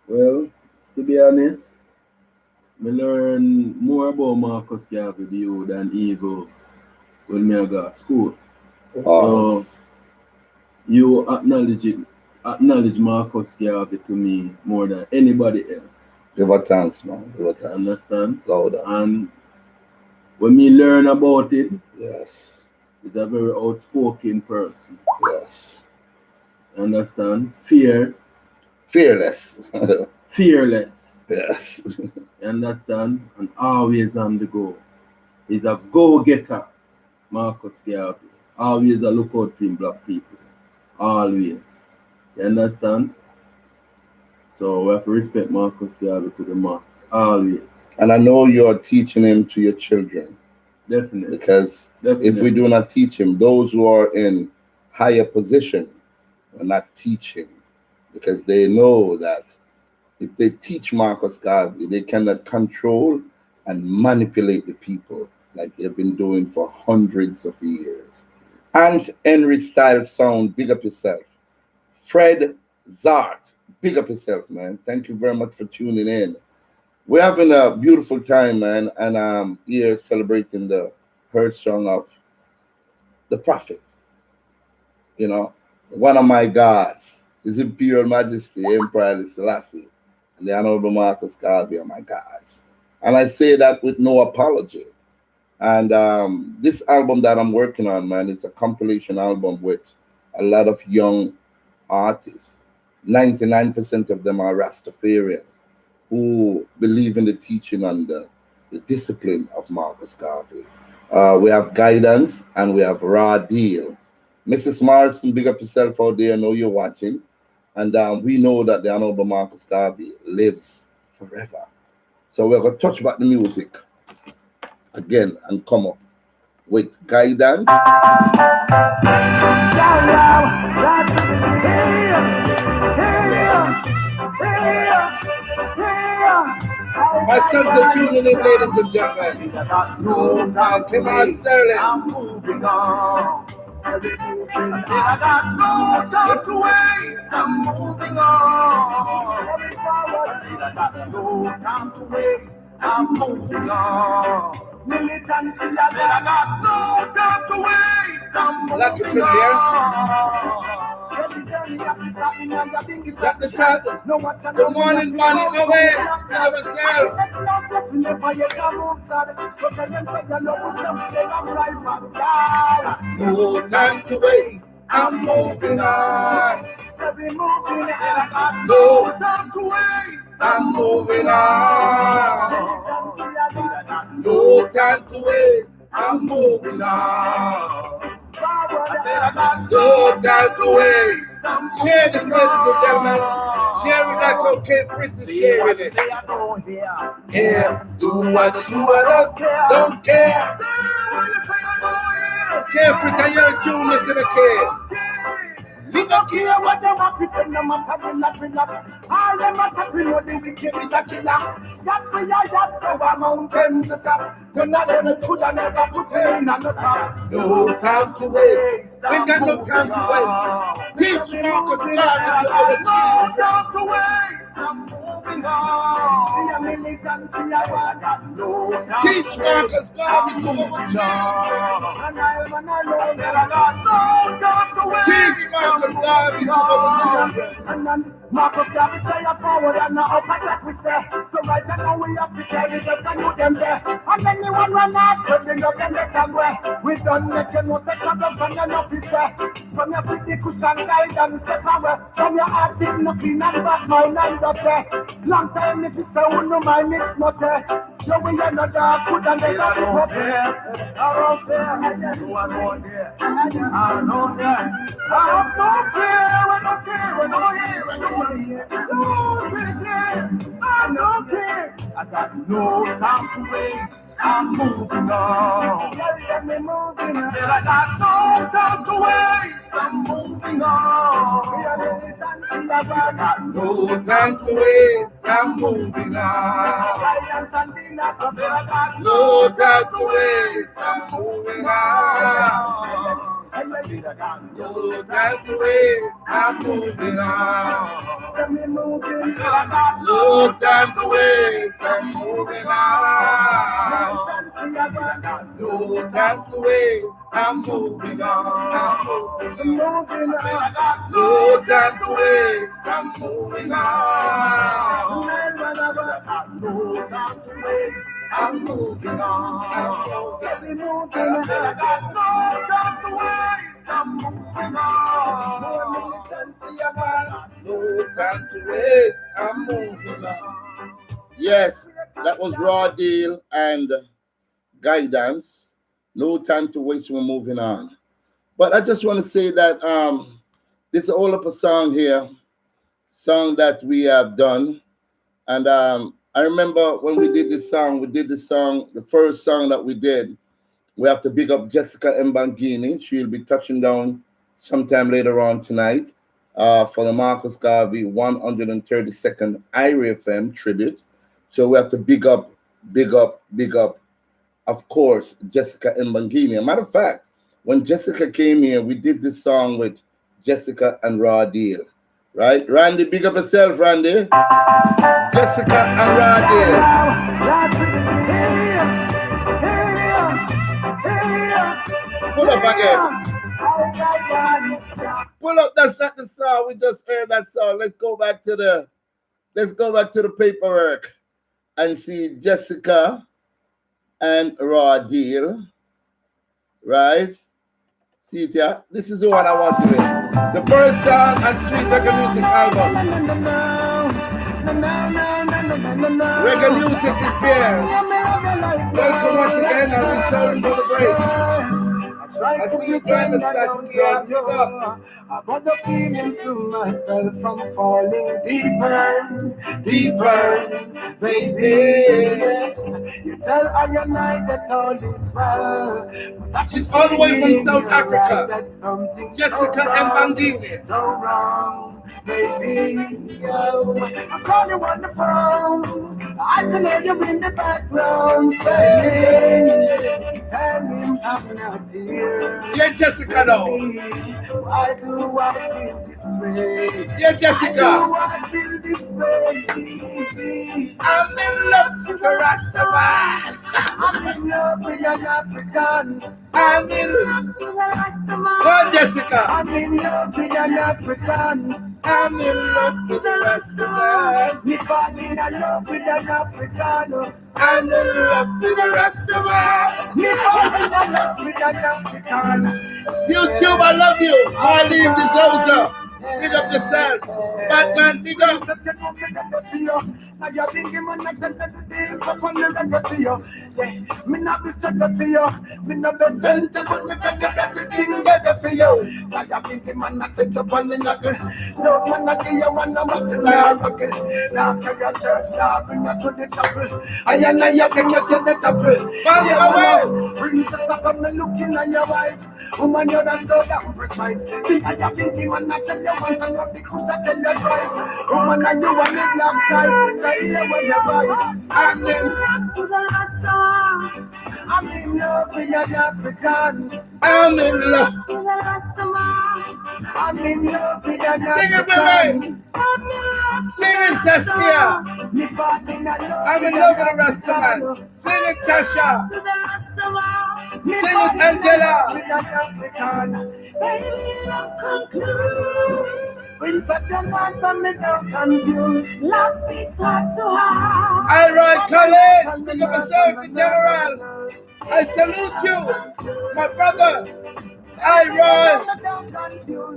Well, to be honest, I learn more about Marcus Garvey Bio than Eagle when I go to school. So you acknowledge Marcus Garvey to me more than anybody else.
Give a thanks, man. Give a thanks.
Understand?
Louder.
And when me learn about it,
Yes.
he's a very outspoken person.
Yes.
Understand?
Fearless.
Fearless.
Yes.
Understand? And always on the go. He's a go-getter, Marcus Garvey. Always a lookout for black people. Always. You understand? So we have to respect Marcus Garvey to the max. Always.
And I know you're teaching him to your children.
Definitely.
Because if we do not teach him, those who are in higher position will not teach him. Because they know that if they teach Marcus Garvey, they cannot control and manipulate the people like they've been doing for hundreds of years. And Henry Styles Sound, big up yourself. Fred Zart, big up yourself, man. Thank you very much for tuning in. We're having a beautiful time, man, and I'm here celebrating the Hearthstone of the Prophet. You know, one of my gods, His Imperial Majesty, Emperor Haile Selassie, and the Honorable Marcus Garvey are my gods. And I say that with no apology. And this album that I'm working on, man, it's a compilation album with a lot of young artists. 99% of them are Rastafarians who believe in the teaching and the discipline of Marcus Garvey. We have Guidance and we have Raw Deal. Mrs. Morrison, big up yourself out there. I know you're watching. And we know that the Honorable Marcus Garvey lives forever. So we're going to touch about the music again and come up with guidance. My sons are tuning in, ladies and gentlemen. Come on, Sterling.
I'm moving on. I said I got no time to waste. I'm moving on. I said I got no time to waste. I'm moving on. Militancy, I said I got no time to waste. I'm moving on.
Got the shot. Good morning, Bonnie. No way. No time to waste. I'm moving on. No time to waste. I'm moving on. No time to waste. I'm moving on. I said I got no time to waste. Share this, ladies and gentlemen. Share it like okay, Prince is sharing it. Yeah, do what I don't care. Okay, Prince, I hear a tune, listen to care.
We don't care what they want to say, no matter the laughing up. All them a tapping what the wicked is a killer. That we are that over mountain to top. None of them could have never put in on the top.
No time to waste. We got no time to waste. Teach Marcus Garvey to our
no time to waste. I'm moving on. The militancy I got no time.
Teach Marcus Garvey to our
And I said I got no time to waste.
Teach Marcus Garvey to our
And then Marcus Garvey say a forward and a up attack we say. So right now we have to carry the can you them there. And then the one run out, so bring up them neck and way. We done make you no section up from your officer. From your city cushion guide and step away. From your heart in looking and back mind and up there. Long time this is the one no mind it's not there. So we are not dark good and they got to go there. Around there, I know there. I know there. I don't care, we don't care, we don't hear, we don't hear. I don't care. I got no time to waste. I'm moving on. Let me moving. I said I got no time to waste. I'm moving on. I got
no time to waste. I'm moving on.
I said I got
no time to waste. I'm moving on. I said I got no time to waste. I'm moving on.
Let me moving. I said I got
no time to waste. I'm moving on. No time to waste. I'm moving on.
Moving on.
I got no time to waste. I'm moving on.
No time to waste. I'm moving on. Every moving. I got no time to waste. I'm moving on.
No time to waste. I'm moving on. Yes, that was Raw Deal and Guidance. No time to waste. We're moving on. But I just want to say that this is all of a song here, song that we have done. And I remember when we did this song, the first song that we did. We have to big up Jessica Mbangini. She'll be touching down sometime later on tonight for the Marcus Garvey 132nd IRA FM tribute. So we have to big up, of course, Jessica Mbangini. As a matter of fact, when Jessica came here, we did this song with Jessica and Raw Deal. Right? Randy, big up yourself, Randy. Jessica and Raw Deal. Pull up again. Pull up, that's not the song. We just heard that song. Let's go back to the paperwork and see Jessica and Raw Deal. Right? See it here? This is the one I want to hear. The first song on Street Reggae Music album. Reggae music is there. Welcome once again and return to the break.
try to pretend I don't love you, but the feeling to myself from falling deeper, deeper, baby. You tell I and I that all is well, but I can
She's all the way from
see in
South
your
Africa.
eyes that something so
Jessica
wrong,
Mbandini.
so wrong, baby. I call you on the phone, I can hear you in the background saying, tell him I'm not here.
Yeah, Jessica, though.
Why do I feel this way?
Yeah, Jessica.
Why do I feel this way?
I'm in love with the Rastaman.
I'm in love with an African.
I'm in love with the Rastaman. Go, Jessica.
I'm in love with an African.
I'm in love with the Rastaman.
Me fall in love with an African.
I'm in love with the Rastaman.
Me fall in love with an African.
YouTube, I love you. Marlene D'Souza. Big up yourself. Batman, big up.
Now you're thinking man, I can let it be up on the record for you. Yeah, me not be straight for you. Me not be sent to put me to get everything better for you. Now you're thinking man, I take up on the knuckle. No man, I give you one, I'm up in the bucket. Now carry your church, now bring you to the chapel. I and I bring you to the chapel. Princess of me looking at your eyes. Woman, you're not so damn precise. Think I am thinking man, I tell you once and not the cruise, I tell you twice. Woman, are you a big black child? Here when your voice. I'm in love with the Rasta. I'm in love with an African.
I'm in love
with the Rasta. I'm in love with an
Sing it,
African.
baby. Sing it, Saskia.
Me fall in love
I'm in love with the Rastaman. Sing it, Tasha. Sing it, Angela.
With an African. Baby, don't conclude. Princess, you're not and me don't confuse. Love speaks heart to heart.
I write college. Big up yourself in general. I salute you, my brother. I write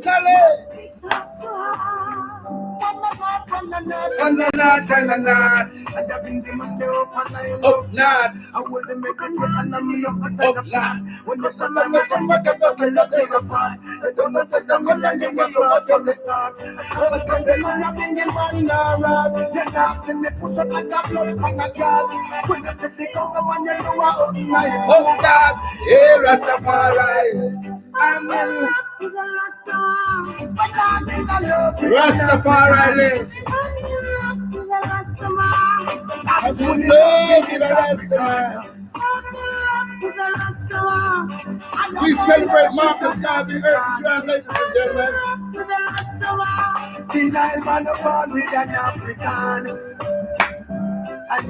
college. Up not.
I will the meditation and me no start. When the time I come back, I will tear apart. I don't know say I'm gonna you must start from the start. Because the man I've been in man alright. You're not seeing me push up like a blood on a card. When I said they come on, you know I up night.
Oh God, hey Rastafari. I'm in love
with the Rasta. But I'm in love with
Rastafari.
I'm in love with the Rasta.
I'm in love with the Rasta. We celebrate Marcus Garvey, Earth Strong, ladies and gentlemen.
The Nile man born with an African.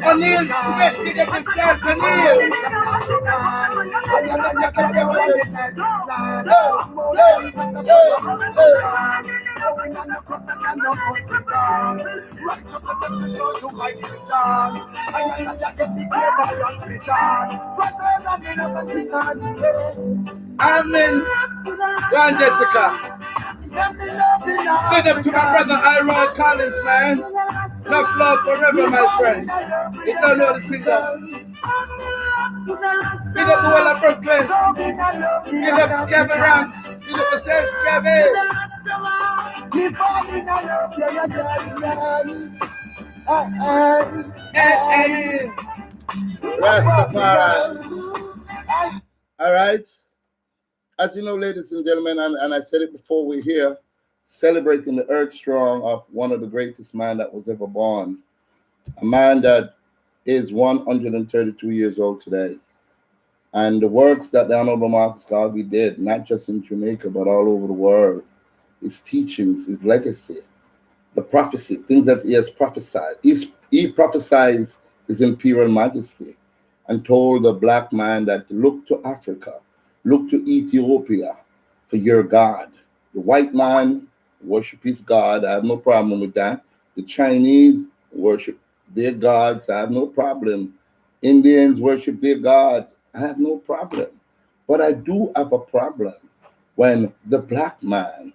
O'Neil Smith, big up yourself, O'Neil. I'm in. Go on, Jessica. Big up to my brother Iron Collins, man. Enough love forever, my friend. You don't know the singer. Big up the whole of Brooklyn. Big up Kevin Ram. Big up yourself, Kevin. Rastafari. All right. As you know, ladies and gentlemen, and I said it before, we're here celebrating the Earth Strong of one of the greatest man that was ever born. A man that is 132 years old today. And the works that the Honorable Marcus Garvey did, not just in Jamaica, but all over the world, his teachings, his legacy, the prophecy, things that he has prophesied. He prophesied his imperial majesty and told the black man that look to Africa, look to Ethiopia for your God. The white man worship his God. I have no problem with that. The Chinese worship their gods. I have no problem. Indians worship their God. I have no problem. But I do have a problem when the black man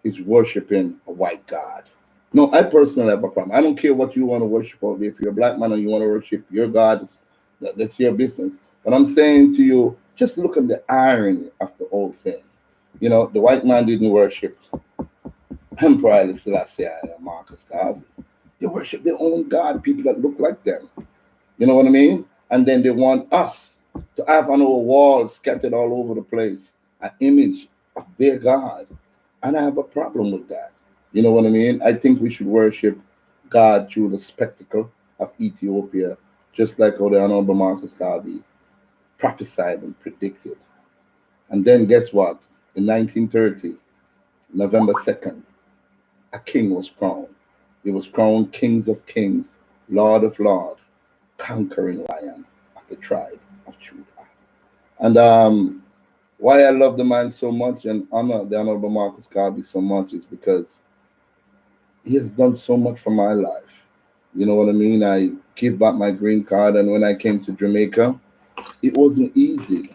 is worshiping a white God. No, I personally have a problem. I don't care what you want to worship out there. If you're a black man and you want to worship your God, that's your business. But I'm saying to you, just look at the irony of the old thing. You know, the white man didn't worship Emperor Haile Selassie or Marcus Garvey. They worship their own God, people that look like them. You know what I mean? And then they want us to have on our walls scattered all over the place an image of their God. And I have a problem with that. You know what I mean? I think we should worship God through the spectacle of Ethiopia, just like how the Honorable Marcus Garvey prophesied and predicted. And then guess what? In 1930, November 2nd, a king was crowned. He was crowned King of Kings, Lord of Lords, conquering lion of the tribe of Judah. And why I love the man so much and honor the Honorable Marcus Garvey so much is because he has done so much for my life. You know what I mean? I gave back my green card, and when I came to Jamaica, it wasn't easy.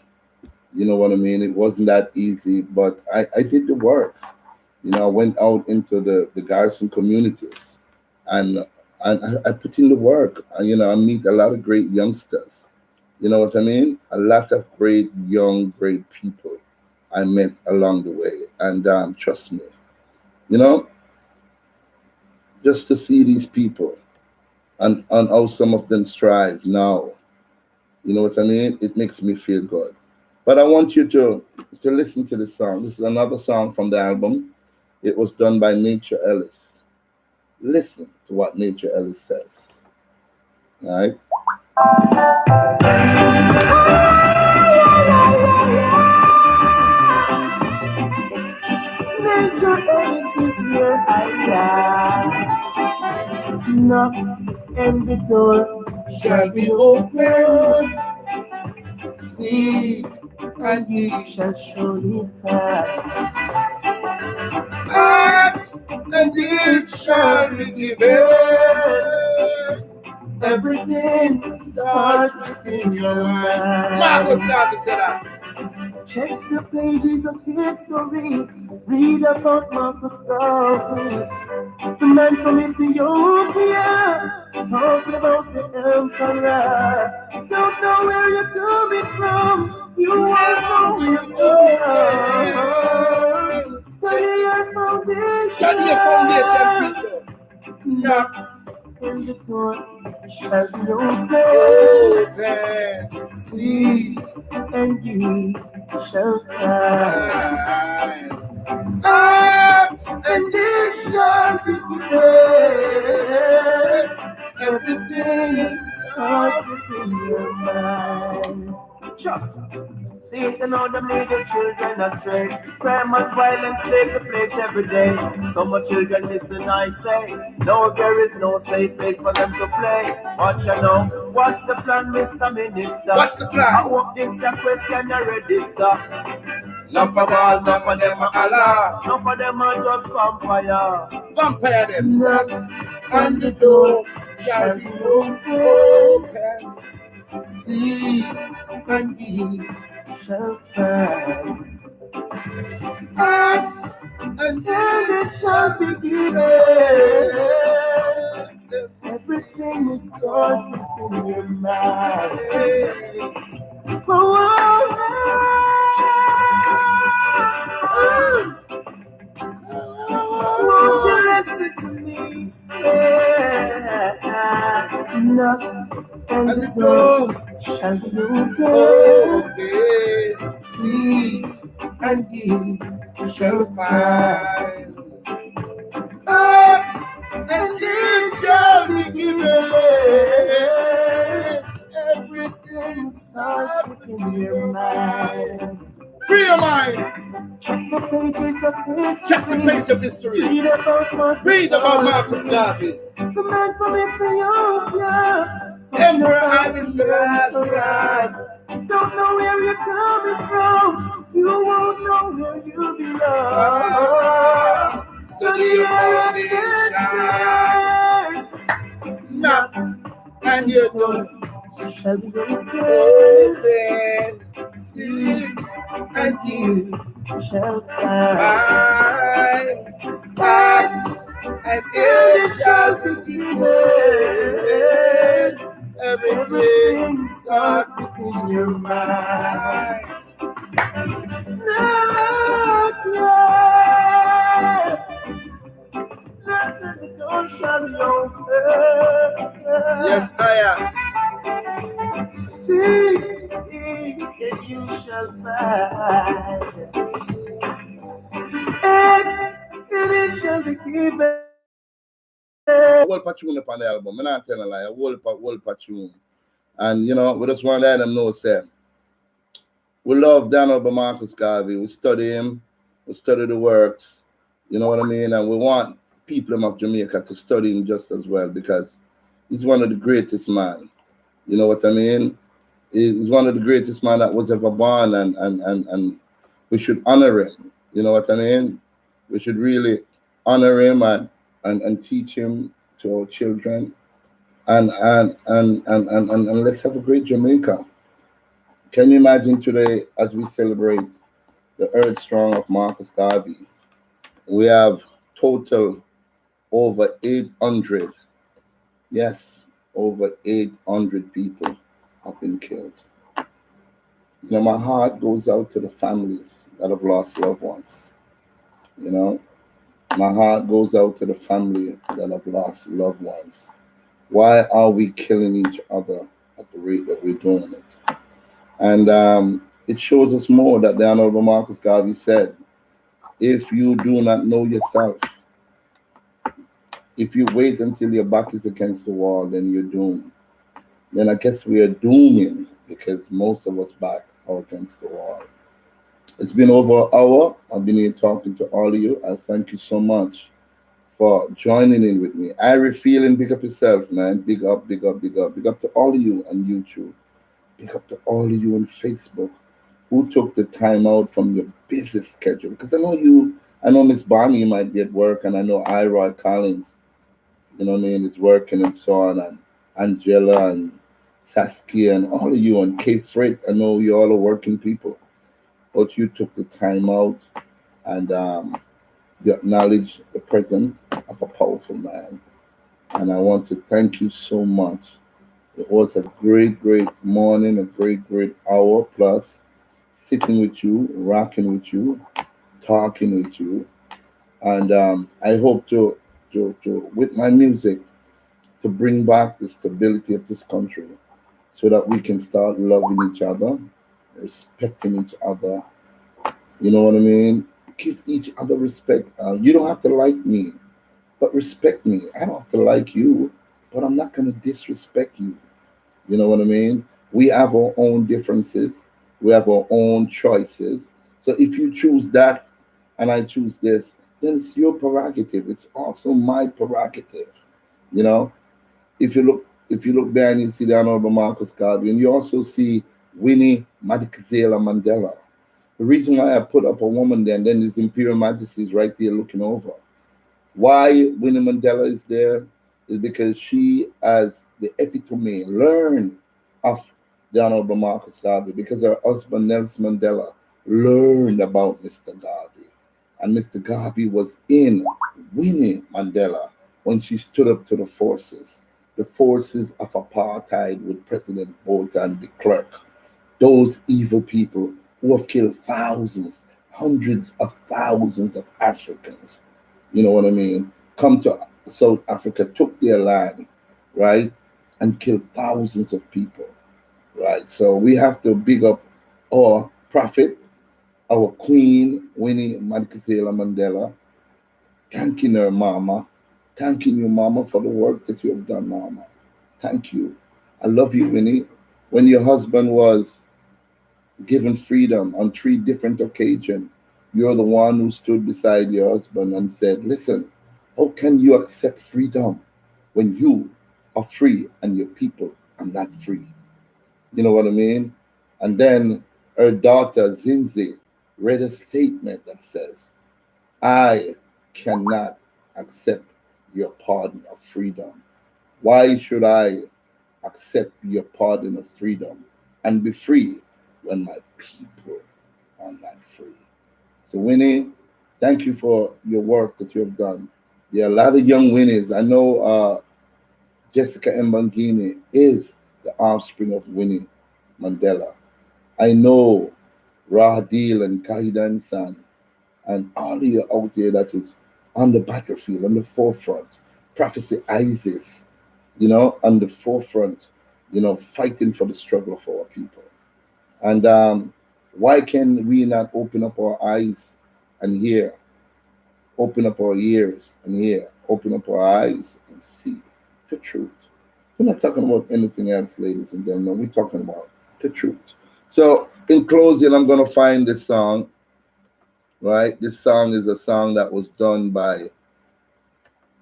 You know what I mean? It wasn't that easy, but I did the work. You know, I went out into the garrison communities, and I put in the work. You know, I meet a lot of great youngsters. You know what I mean? A lot of great people I met along the way. And trust me, you know, just to see these people and how some of them strive now, you know what I mean? It makes me feel good. But I want you to listen to this song. This is another song from the album. It was done by Nature Ellis. Listen to what Nature Ellis says. All right?
Nature Ellis is where I am. Knock and the door shall be open. See, and ye shall surely find. Ask, and it shall be given. Everything starts within your mind.
Marcus Garvey said that.
Check the pages of history. Read about Marcus Garvey, the man from Ethiopia, talking about the emperor. Don't know where you're coming from. You won't know where you're going. Study your foundation.
Study your foundation, people.
Knock and the door shall be open. See, and ye shall find. Ask, and it shall be given. Everything starts within your mind. Chuck. Satan on them lead the children astray. Crime and violence take the place every day. So much children listen, I say. No, there is no safe place for them to play. But you know, what's the plan, Mr. Minister?
What's the plan?
I hope this your question you register.
None of all, none of them are Allah.
None of them are just vampire.
Vampire them.
Knock and the door shall be open. See, and ye shall find. Ask, and then it shall be given. Everything is stored within your mind. Won't you listen to me? Knock and the door shall be open. See, and ye shall find. Ask, and it shall be given. Everything starts within your mind.
Free your mind.
Check the pages of history.
Check the page of history.
Read about
Marcus Garvey.
The man from Ethiopia.
Emperor Haile Selassie.
Don't know where you're coming from. You won't know where you belong. Study your ancestors.
Knock and your door
shall be
open.
See, and you shall find.
Ask, and it shall be given. Everything starts within your mind. Yes, I am.
See, and you shall find. And it shall be given.
Whole patchoon upon the album. I'm not telling a lie. A whole patchoon. And you know, we just want to let them know, say, we love Donald Marcus Garvey. We study him. We study the works. You know what I mean? And we want people of Jamaica to study him just as well because he's one of the greatest man. You know what I mean? He's one of the greatest man that was ever born, and we should honor him. You know what I mean? We should really honor him and teach him to our children, and let's have a great Jamaica. Can you imagine today as we celebrate the Earth Strong of Marcus Garvey? We have total over 800, yes, over 800 people have been killed. You know, my heart goes out to the families that have lost loved ones. You know, my heart goes out to the family that have lost loved ones. Why are we killing each other at the rate that we're doing it? And it shows us more that the Honorable Marcus Garvey said, if you do not know yourself, if you wait until your back is against the wall, then you're doomed. Then I guess we are dooming because most of us back are against the wall. It's been over an hour. I've been here talking to all of you. I thank you so much for joining in with me. Irie Feeling, big up yourself, man. Big up, big up, big up. Big up to all of you on YouTube. Big up to all of you on Facebook who took the time out from your busy schedule. Because I know Miss Bonnie might be at work, and I know Ira Collins, you know what I mean, is working and so on, and Angela and Saskia and all of you on Cape Freight. I know you all are working people, but you took the time out and you acknowledge the presence of a powerful man. And I want to thank you so much. It was a great, great morning, a great, great hour plus sitting with you, rocking with you, talking with you. And I hope to, with my music, to bring back the stability of this country so that we can start loving each other, respecting each other. You know what I mean? Give each other respect. You don't have to like me, but respect me. I don't have to like you, but I'm not going to disrespect you. You know what I mean? We have our own differences. We have our own choices. So if you choose that and I choose this, then it's your prerogative. It's also my prerogative. You know, if you look there and you see the Honorable Marcus Garvey, and you also see Winnie Madikizela Mandela. The reason why I put up a woman there and then His Imperial Majesty is right there looking over. Why Winnie Mandela is there is because she, as the epitome, learned of the Honorable Marcus Garvey because her husband Nelson Mandela learned about Mr. Garvey. And Mr. Garvey was in Winnie Mandela when she stood up to the forces of apartheid with President Botha de Klerk. Those evil people who have killed thousands, hundreds of thousands of Africans, you know what I mean, come to South Africa, took their land, right, and killed thousands of people, right? So we have to big up our prophet, our queen, Winnie Madikizela Mandela, thanking her mama, thanking you, mama, for the work that you have done, mama. Thank you. I love you, Winnie. When your husband was given freedom on 3 different occasions, you're the one who stood beside your husband and said, listen, how can you accept freedom when you are free and your people are not free? You know what I mean? And then her daughter, Zinzi, read a statement that says, I cannot accept your pardon of freedom. Why should I accept your pardon of freedom and be free when my people are not free? So, Winnie, thank you for your work that you have done. There are a lot of young Winnies. I know Jessica Mbangini is the offspring of Winnie Mandela. I know Raw Deal and Guidance and all of you out there that is on the battlefield, on the forefront. Prophecy Isis, on the forefront, fighting for the struggle for our people. And why can we not open up our eyes and hear, open up our ears and hear, open up our eyes and see the truth? We're not talking about anything else, ladies and gentlemen. We're talking about the truth. So, in closing, I'm going to find this song, right? This song is a song that was done by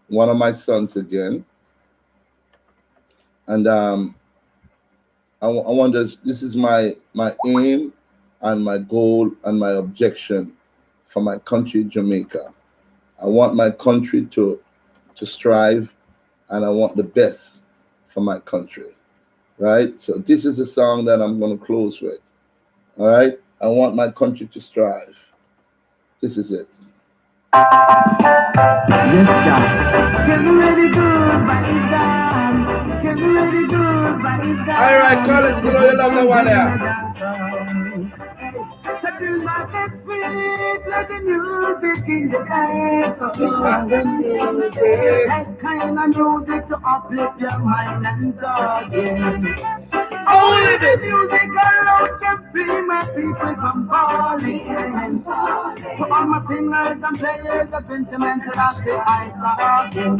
one of my sons again. And I wonder, this is my aim and my goal and my objection for my country, Jamaica. I want my country to strive, and I want the best for my country, right? So this is a song that I'm going to close with, all right? I want my country to strive. This is it.
Yes, John. Tell me really good, but it's gone. Tell me really good, but it's gone.
All right, Collins, you know you love the one there.
So do my best with like the music in the dance. That kind of music to uplift your mind and thought. Only the music alone can free my people from falling. For all my singers and players of instrumental, I say I love you.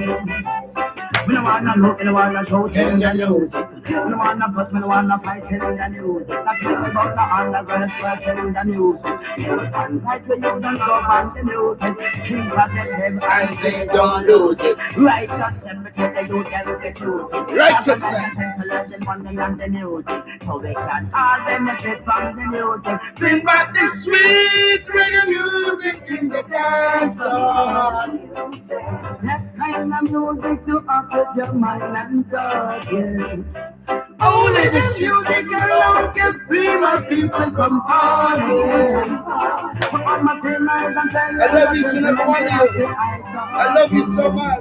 Me no wanna look, me no wanna shout in the music. Me no wanna fuss, me no wanna fight in the music. That people about the underground squirting in the music. You stand like the you don't go on the music. Think of the heaven and please don't lose it. Righteous, let me tell you, them to choose it.
Righteousness.
Legend funding on the music, so they can all benefit from the music.
Bring back the sweet reggae music in the dance hall.
That kind of music to uplift your mind and thought,
Only this music alone can free my people from falling.
for all my sinners and
I love each and every one of you. I love you so much.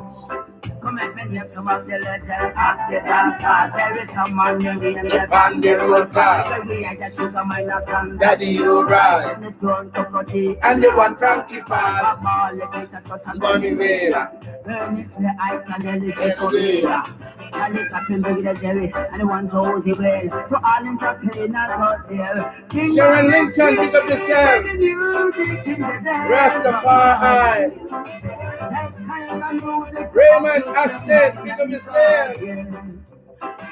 Come and hear some of the legend of the dance hall. There is some man in the on the road car. We are just sugar minor can
Daddy, you right.
and the throne to Cody.
And the one Frankie Pass. Bunny Mela.
Burn it to I can elevate to Mela. And it's up in the Jerry and the one told you well. To all entertainers out there.
Sharon Lincoln, pick up yourself. Rastafari. Raymond Aston, pick up yourself.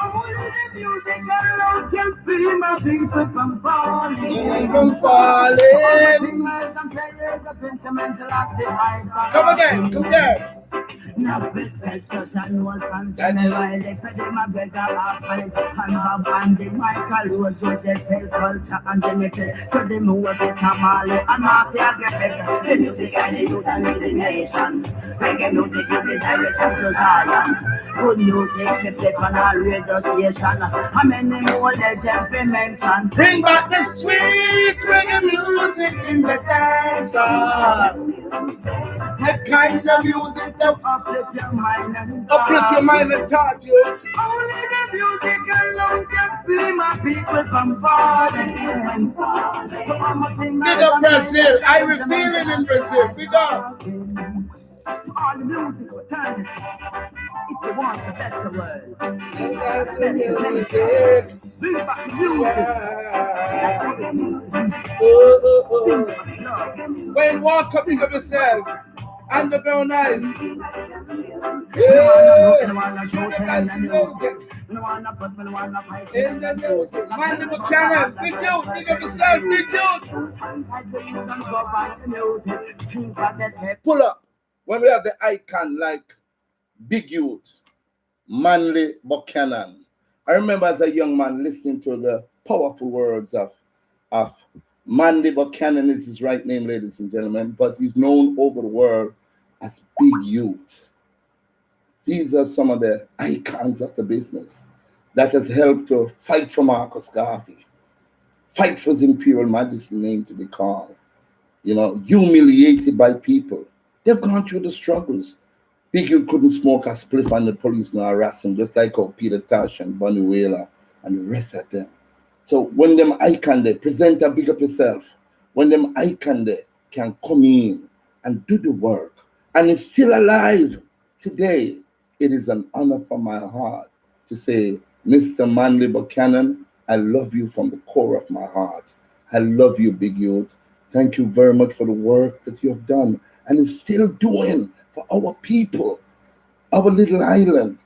Only the music alone can free my people from falling.
From falling. Come again, come again.
Now respect church and old fans and the wild for them a beg a offense. And Bob and the Michael Road to the fell culture and the metal. So them who work it Tamale and Mafia get better. The music and the youth and the nation. Reggae music is the direction to Zion. Good music kept it on all radio station. How many more legends we mention?
Bring back the sweet reggae music in the dance hall. That kind of music that
Uplift your mind and
uplift your mind and thought, you.
Only the music alone can free my people from falling.
Big up Brazil. I will feel it in Brazil. Big up.
All the music will turn it. If you want the best of the world,
The music.
bring back the music.
Yeah.
Like the music.
Oh,
Love.
When walk up, pick up yourself. Underground Life.
I
Yeah.
don't wanna show them the music. I don't wanna put me wanna fight
In the music. Mind the channel. Big youth. Pick up yourself. Big youth. Pull up. When we have the icon like Big Youth, Manly Buchanan. I remember as a young man listening to the powerful words of Manly Buchanan is his right name, ladies and gentlemen, but he's known over the world as Big Youth. These are some of the icons of the business that has helped to fight for Marcus Garvey, fight for his Imperial Majesty name to be called, humiliated by people. They've gone through the struggles. Big Youth couldn't smoke a spliff and the police now harass him, just like how Peter Tosh and Bunny Whaler and the rest of them. So when them icon they present a big up yourself. when them icon there can come in and do the work and is still alive today, it is an honor for my heart to say, Mr. Manley Buchanan, I love you from the core of my heart. I love you, Big Youth. Thank you very much for the work that you have done and is still doing for our people, our little island.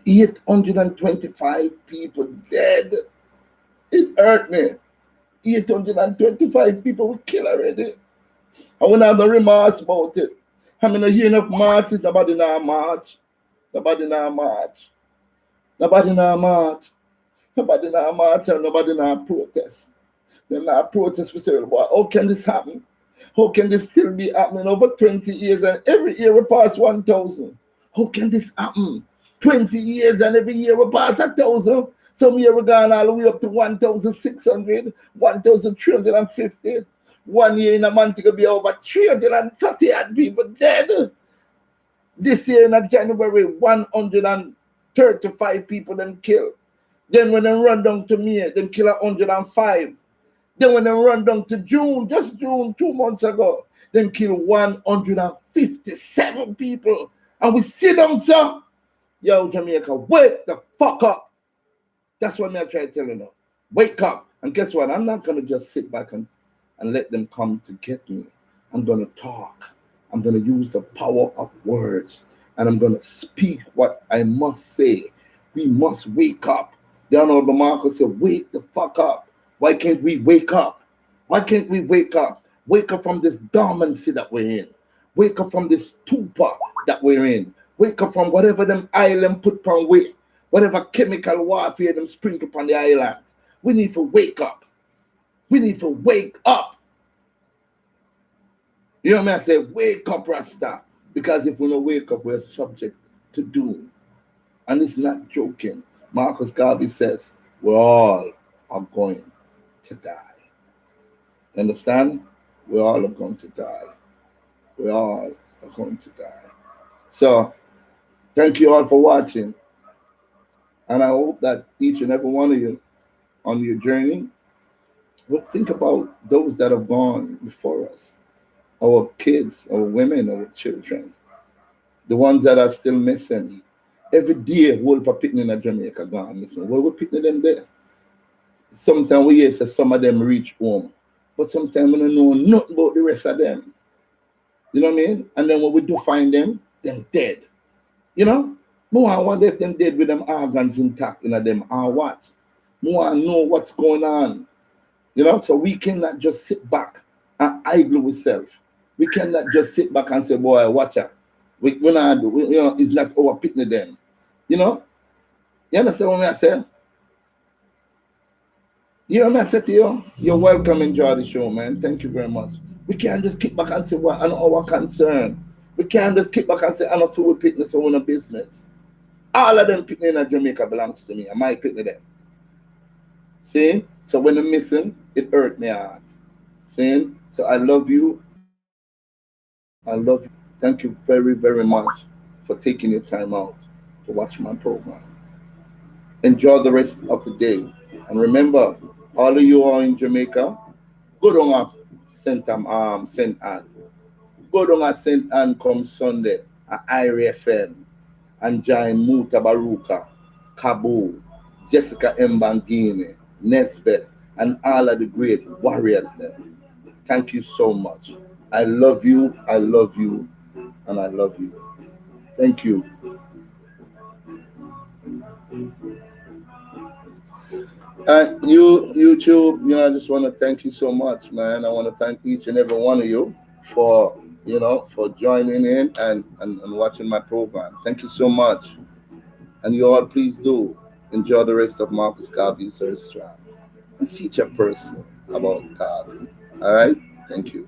825 people dead. It hurt me. 825 people were killed already. I won't have no remorse about it. I mean, I hear enough marches, nobody now march. Nobody now march. Nobody now march. Nobody now march and nobody now protest. They're not protest for saying, well, how can this happen? How can this still be happening over 20 years and every year we pass 1,000? How can this happen? 20 years and every year we pass 1,000. Some year we're going all the way up to 1,600, 1,350. 1 year in a month it could be over 330 people dead. This year in January, 135 people them killed. Then when they run down to May, they kill 105. Then when they run down to June, just June, 2 months ago, they kill 157 people. And we sit down, sir. Yo, Jamaica, wake the fuck up. That's what I try to tell you now. Wake up. And guess what? I'm not going to just sit back and let them come to get me. I'm going to talk. I'm going to use the power of words. And I'm going to speak what I must say. We must wake up. The Honorable Marcus said, wake the fuck up. Why can't we wake up? Why can't we wake up? Wake up from this dormancy that we're in. Wake up from this stupor that we're in. Wake up from whatever them island put on way. Whatever chemical warfare them sprinkle upon the island. We need to wake up. We need to wake up. You know what I say? Wake up, Rasta. Because if we don't wake up, we're subject to doom. And it's not joking. Marcus Garvey says, we all are going to die. You understand? We all are going to die. We all are going to die. So, thank you all for watching. And I hope that each and every one of you on your journey will think about those that have gone before us. Our kids, our women, our children. The ones that are still missing. Every day, whole picnic in Jamaica gone missing. Where we picnic them there? Sometimes we hear say some of them reach home. But sometimes we don't know nothing about the rest of them. You know what I mean? And then when we do find them, them dead. You know? More I wonder if them dead with them organs intact in them or what. More I know what's going on. You know? So we cannot just sit back and idle ourselves. We cannot just sit back and say, boy, watch out. We not do, you know, it's not our picnic them. You know? You understand what I say? You know what I said to you? You're welcome, enjoy the show, man. Thank you very much. We can't just kick back and say, well, I know our concern. We can't just kick back and say, I know food with picnic, so we're no business. All of them picnic in Jamaica belongs to me. I might picnic them. See? So when they're missing, it hurt my heart. See? So I love you. I love you. Thank you very, very much for taking your time out to watch my program. Enjoy the rest of the day. And remember, all of you are in Jamaica, go down at St. Anne. Go down at St. Anne come Sunday at IRA FM and join Muta Baruka, Kabu, Jessica Mbangini, Nesbeth, and all of the great warriors there. Thank you so much. I love you, and I love you. Thank you. And you, YouTube, you know, I just want to thank you so much, man. I want to thank each and every one of you for, you know, for joining in and watching my program. Thank you so much. And you all, please do enjoy the rest of Marcus Garvey's Earth and teach a person about Garvey. All right? Thank you.